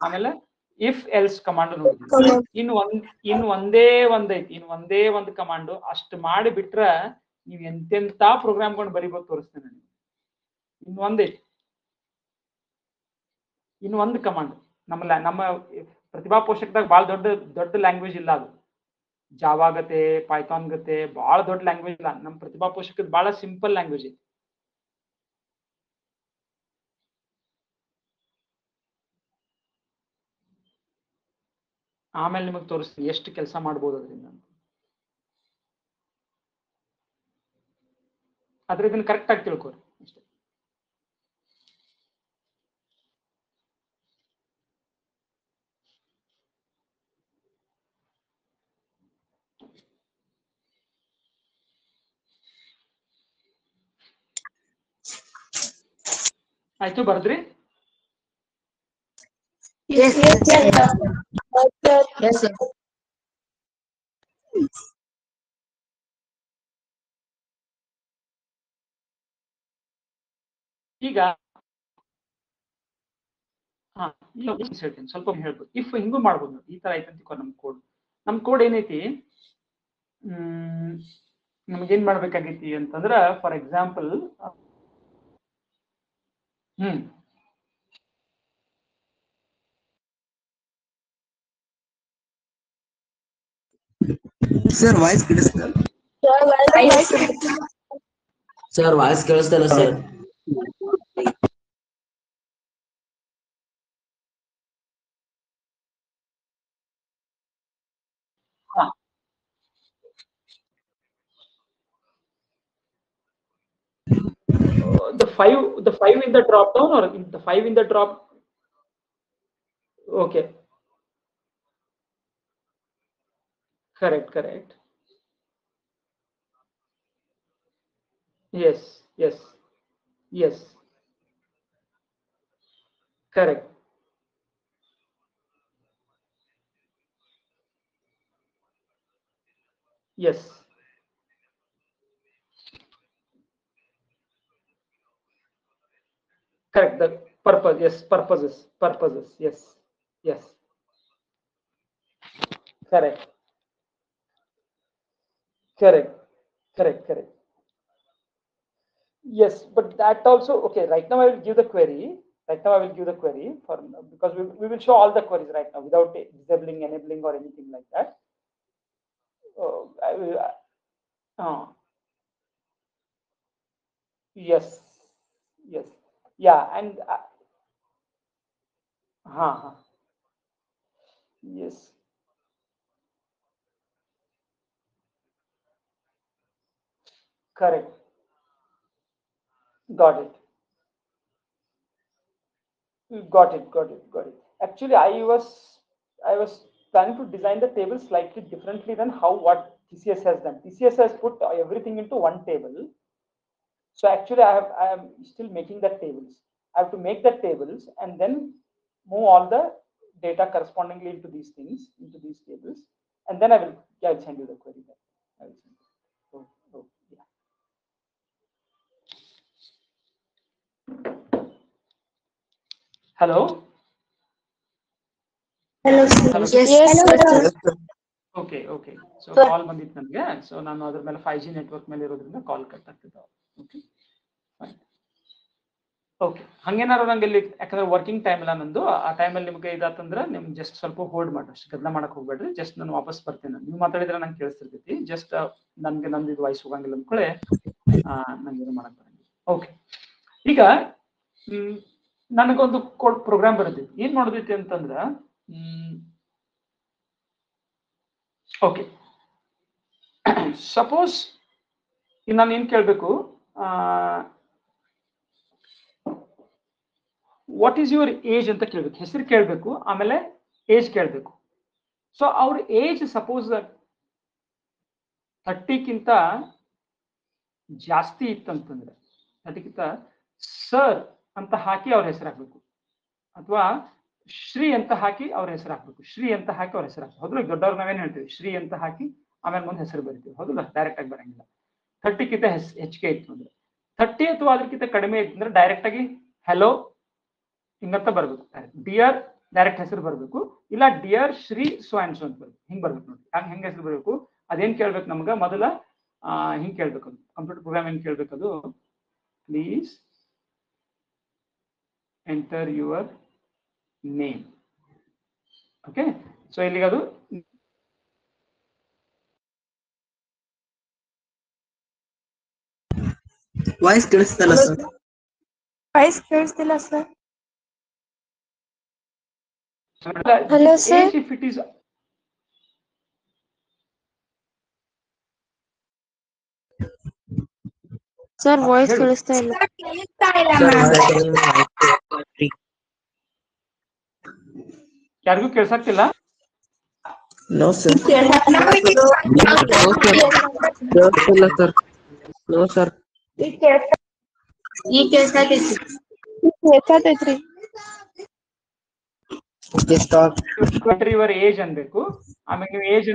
ಆಮೇಲೆ ಇಫ್ ಎಲ್ಸ್ ಕಮಾಂಡ್ ನೋಡಿದ್ವಿ. ಇನ್ನು ಒಂದೇ ಒಂದು ಕಮಾಂಡ್ ಅಷ್ಟು ಮಾಡಿ ಬಿಟ್ರ ನೀವ್ ಎಂತೆಂತ ಪ್ರೋಗ್ರಾಮ್ಗಳು ಬರಿಬೋದು ತೋರಿಸ್ತೇನೆ. ಇನ್ನು ಒಂದು ಕಮಾಂಡ್ ನಮ್ಮ ಪ್ರತಿಭಾ ಪೋಷಕದಾಗ ಬಹಳ ದೊಡ್ಡ ಲ್ಯಾಂಗ್ವೇಜ್ ಇಲ್ಲ ಅದು. ಜಾವಾ ಗತೆ, ಪೈಥಾನ್ ಗತೆ ಬಹಳ ದೊಡ್ಡ ಲ್ಯಾಂಗ್ವೇಜ್ ಇಲ್ಲ. ನಮ್ಮ ಪ್ರತಿಭಾ ಪೋಷಕದ ಬಹಳ ಸಿಂಪಲ್ ಲ್ಯಾಂಗ್ವೇಜ್ ಐತಿ. ಆಮೇಲೆ ನಿಮಗೆ ತೋರಿಸ್ತೀನಿ ಎಷ್ಟು ಕೆಲಸ ಮಾಡ್ಬೋದು ಅದರಿಂದ. ಆದ್ರೆ ಇದನ್ನ ಕರೆಕ್ಟ್ ಆಗಿ ತಿಳ್ಕೊರಿ ಅಷ್ಟೇ. ಆಯ್ತು, ಬರ್ದ್ರಿ? Yes, sir. Yes, sir. ಈಗ ಹೇಳ್ತೀನಿ, ಸ್ವಲ್ಪ ಹೇಳ್ಬೋದು. ಇಫ್ ಹಿಂಗೂ ಮಾಡ್ಬೋದು ನೋಡಿ, ಈ ತರ ಐತಂತ ನಮ್ ಕೋಡ್ ಏನೈತಿ? ನಮ್ಗೇನ್ ಮಾಡ್ಬೇಕಾಗೈತಿ ಅಂತಂದ್ರ, ಫಾರ್ ಎಕ್ಸಾಂಪಲ್ ಸರ್ ವಾಯ್ಸ್ ಕೇಳಿಸ್ತಾ? ಸರ್ ವಾಯ್ಸ್ ಕೇಳಿಸ್ತಲ್ಲ sir. 5 in the drop down or in the 5 in the drop? Okay. Correct. Yes. Correct. Yes. Correct. The purpose. Yes. Purposes. Yes. Correct. Correct. Correct. Yes, but that also, okay, right now I will give the query. Right now I will give the query for, because we will show all the queries right now without disabling, enabling or anything like that. I will, yes, yes. Yeah, and, uh, yes, correct. Got it. Got it. Actually, I was planning to design the table slightly differently than how what TCS has done. TCS has put everything into one table. So actually, I am still making the tables. I have to make the tables and then move all the data correspondingly into these things, into these tables, and then I'll send you the query. I will send you. Yeah. Hello. Hello, Hello. sir. Yes, sir. Yes, sir. Okay. So ಕಾಲ್ ಬಂದಿತ್ತು ನನಗೆ. So ನಾನು ಅದ್ರ ಮೇಲೆ 5G network ಮೇಲೆ ಇರೋದ್ರಿಂದ call cut ಆಗ್ತಿದೆ. Okay. Fine. Okay. ಹಂಗೇನಾದ್ರು ನಂಗೆ ಇಲ್ಲಿ ಯಾಕಂದ್ರೆ ವರ್ಕಿಂಗ್ ಟೈಮ್ ಇಲ್ಲ ನಂದು, ಆ ಟೈಮಲ್ಲಿ ನಿಮ್ಗೆ ಇದಾತಂದ್ರೆ ನಿಮ್ಗೆ ಜಸ್ಟ್ ಸ್ವಲ್ಪ ಹೋಲ್ಡ್ ಮಾಡಿ, ಅಷ್ಟು ಗದ್ದಲ ಮಾಡಕ್ ಹೋಗ್ಬೇಡ್ರಿ. ಜಸ್ಟ್ ನಾನು ವಾಪಸ್ ಬರ್ತೇನೆ. ನೀವು ಮಾತಾಡಿದ್ರೆ ನಂಗೆ ಕೇಳಿಸ್ತಿರ್ತೈತಿ. ಜಸ್ಟ್ ನಂದು ಇದು ವಾಯ್ಸ್ ಹೋಗಂಗಿಲ್ಲ ಅಂದ್ಕೊಳ್ಳೆ, ನಂಗೆ ಇದು ಮಾಡಕ್ ಬರಂಗಿಲ್ಲ. ಓಕೆ. ಈಗ ನನಗೊಂದು ಪ್ರೋಗ್ರಾಮ್ ಬರ್ತೈತಿ. ಏನ್ ಮಾಡೋದೈತಿ ಅಂತಂದ್ರ, ಓಕೆ, ಸಪೋಸ್ ನಾನು ಏನ್ ಕೇಳ್ಬೇಕು, ವಾಟ್ ಈಸ್ ಯುವರ್ ಏಜ್ ಅಂತ ಕೇಳ್ಬೇಕು, ಹೆಸರು ಕೇಳ್ಬೇಕು, ಆಮೇಲೆ ಏಜ್ ಕೇಳ್ಬೇಕು. ಸೊ ಅವ್ರ ಏಜ್ ಸಪೋಸ್ 30ಕ್ಕಿಂತ ಜಾಸ್ತಿ ಇತ್ತಂತಂದ್ರೆ 30ಕ್ಕಿಂತ ಸರ್ ಅಂತ ಹಾಕಿ ಅವ್ರ ಹೆಸರು ಹಾಕ್ಬೇಕು, ಅಥವಾ ಶ್ರೀ ಅಂತ ಹಾಕಿ ಅವ್ರ ಹೆಸರು ಹಾಕ್ಬೇಕು. ಹೌದಲ್ಲ, ದೊಡ್ಡವ್ರು ನಾವೇನ್ ಹೇಳ್ತೀವಿ, ಶ್ರೀ ಅಂತ ಹಾಕಿ ಆಮೇಲೆ ಮುಂದೆ ಹೆಸರು ಬರಿತೀವಿ. ಹೌದಲ್ಲ, ಡೈರೆಕ್ಟ್ ಆಗಿ ಬರಂಗಿಲ್ಲ. 30ಕ್ಕಿಂತ ಹೆಚ್ಚಿಗೆ ಇತ್ತು ಅಂದ್ರೆ, 30 ಅಥವಾ ಅದಕ್ಕಿಂತ ಕಡಿಮೆ ಇತ್ತು ಅಂದ್ರೆ ಡೈರೆಕ್ಟ್ ಆಗಿ ಹೆಲೋ ಹಿಂಗಂತ ಬರ್ಬೇಕು. ಡಿಯರ್ ಡೈರೆಕ್ಟ್ ಹೆಸರು ಬರ್ಬೇಕು, ಇಲ್ಲ dear Shri so and so ಅಂತ ಬರ್ಬೇಕು. ಹಿಂಗ್ ಬರ್ಬೇಕು ನೋಡಿ. ಹೆಂಗ್ ಹೆಸರು ಬರ್ಬೇಕು, ಅದೇನ್ ಕೇಳ್ಬೇಕು ನಮ್ಗ ಮೊದಲ, ಹಿಂಗ್ ಕೇಳ್ಬೇಕು. ಅದು ಕಂಪ್ಯೂಟರ್ ಪ್ರೋಗ್ರಾಮ್ ಹೆಂಗ್ ಕೇಳ್ಬೇಕದು, please enter your name. Okay. So ಇಲ್ಲಿಗೆ ಅದು ವಾಯ್ಸ್ ಕೇಳಿಸ್ತಲ್ಲ ಸರ್. ವಾಯ್ಸ್ ಕೇಳಿಸ್ತಿಲ್ಲ sir. Hello, sir. age if it is sir voice ಹೇಳು. ಕೇಳಿಸ್ತಾ ಇಲ್ಲ. ಯಾರಿಗೂ ಕೇಳ್ಸಕ್ತಿಲ್ಲ. No sir. ಕೇಳಿಸ್ತಿಲ್ಲ ಸರ್. No sir. ಈಗ ಕೇಳಿಸ್ತೈತಿ. ಕೇಳ್ಸಾತೈತ್ರಿ. ಸ್ಟಾಪ್. ಯುವರ್ ಏಜ್ ಅನ್ಬೇಕು, ಆಮೇಲೆ ನೀವು ಏಜ್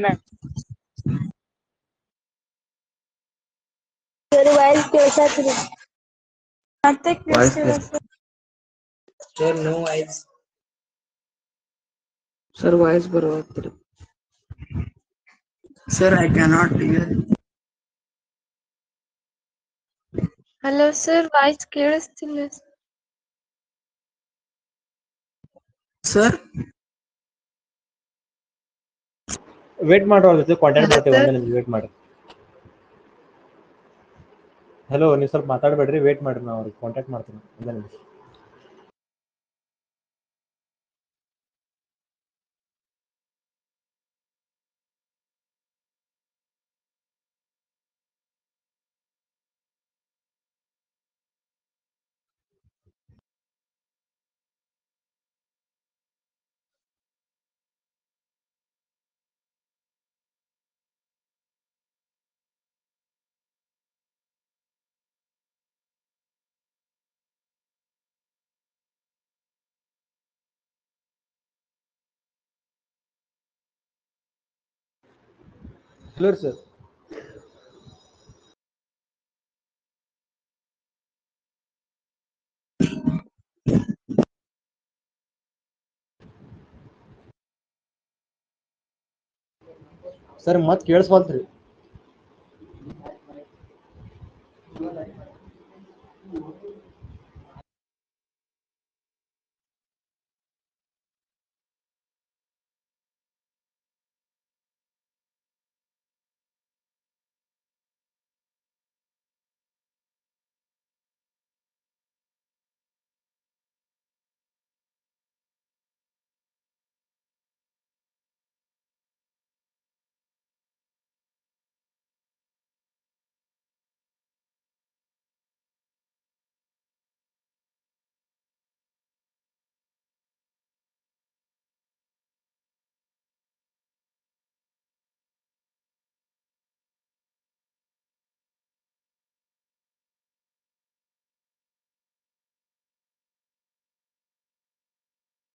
ವಾಯ್ಸ್ ಕೇಳ್ಸಾತ್ರಿ. ಮತ್ತೆ ಕೇಳಿಸ್ತಿಲ್ಲ sir. Sir no voice. Sir voice ಬರುತ್ತಿಲ್ಲ. Sir I cannot hear. Hello sir, voice ಕೇಳಿಸ್ತಿಲ್ಲ. ಸರ್ ವೇಟ್ ಮಾಡ್ರಿ, ಅವ್ರ ಜೊತೆ ಕಾಂಟ್ಯಾಕ್ಟ್ ಮಾಡ್ತೀವಿ. ಒಂದೇ ನಿಮಿಷ ವೇಟ್ ಮಾಡ್ರಿ. ಹಲೋ, ನೀವು ಸ್ವಲ್ಪ ಮಾತಾಡ್ಬೇಡ್ರಿ, ವೇಟ್ ಮಾಡ್ರಿ, ನಾವು ಅವ್ರಿಗೆ ಕಾಂಟ್ಯಾಕ್ಟ್ ಮಾಡ್ತೀನಿ. ಒಂದೇ ನಿಮಿಷ. Clear sir. ಸರ್ ಮತ್ತೆ ಕೇಳಿಸ್ವಲ್ತ್ರಿ.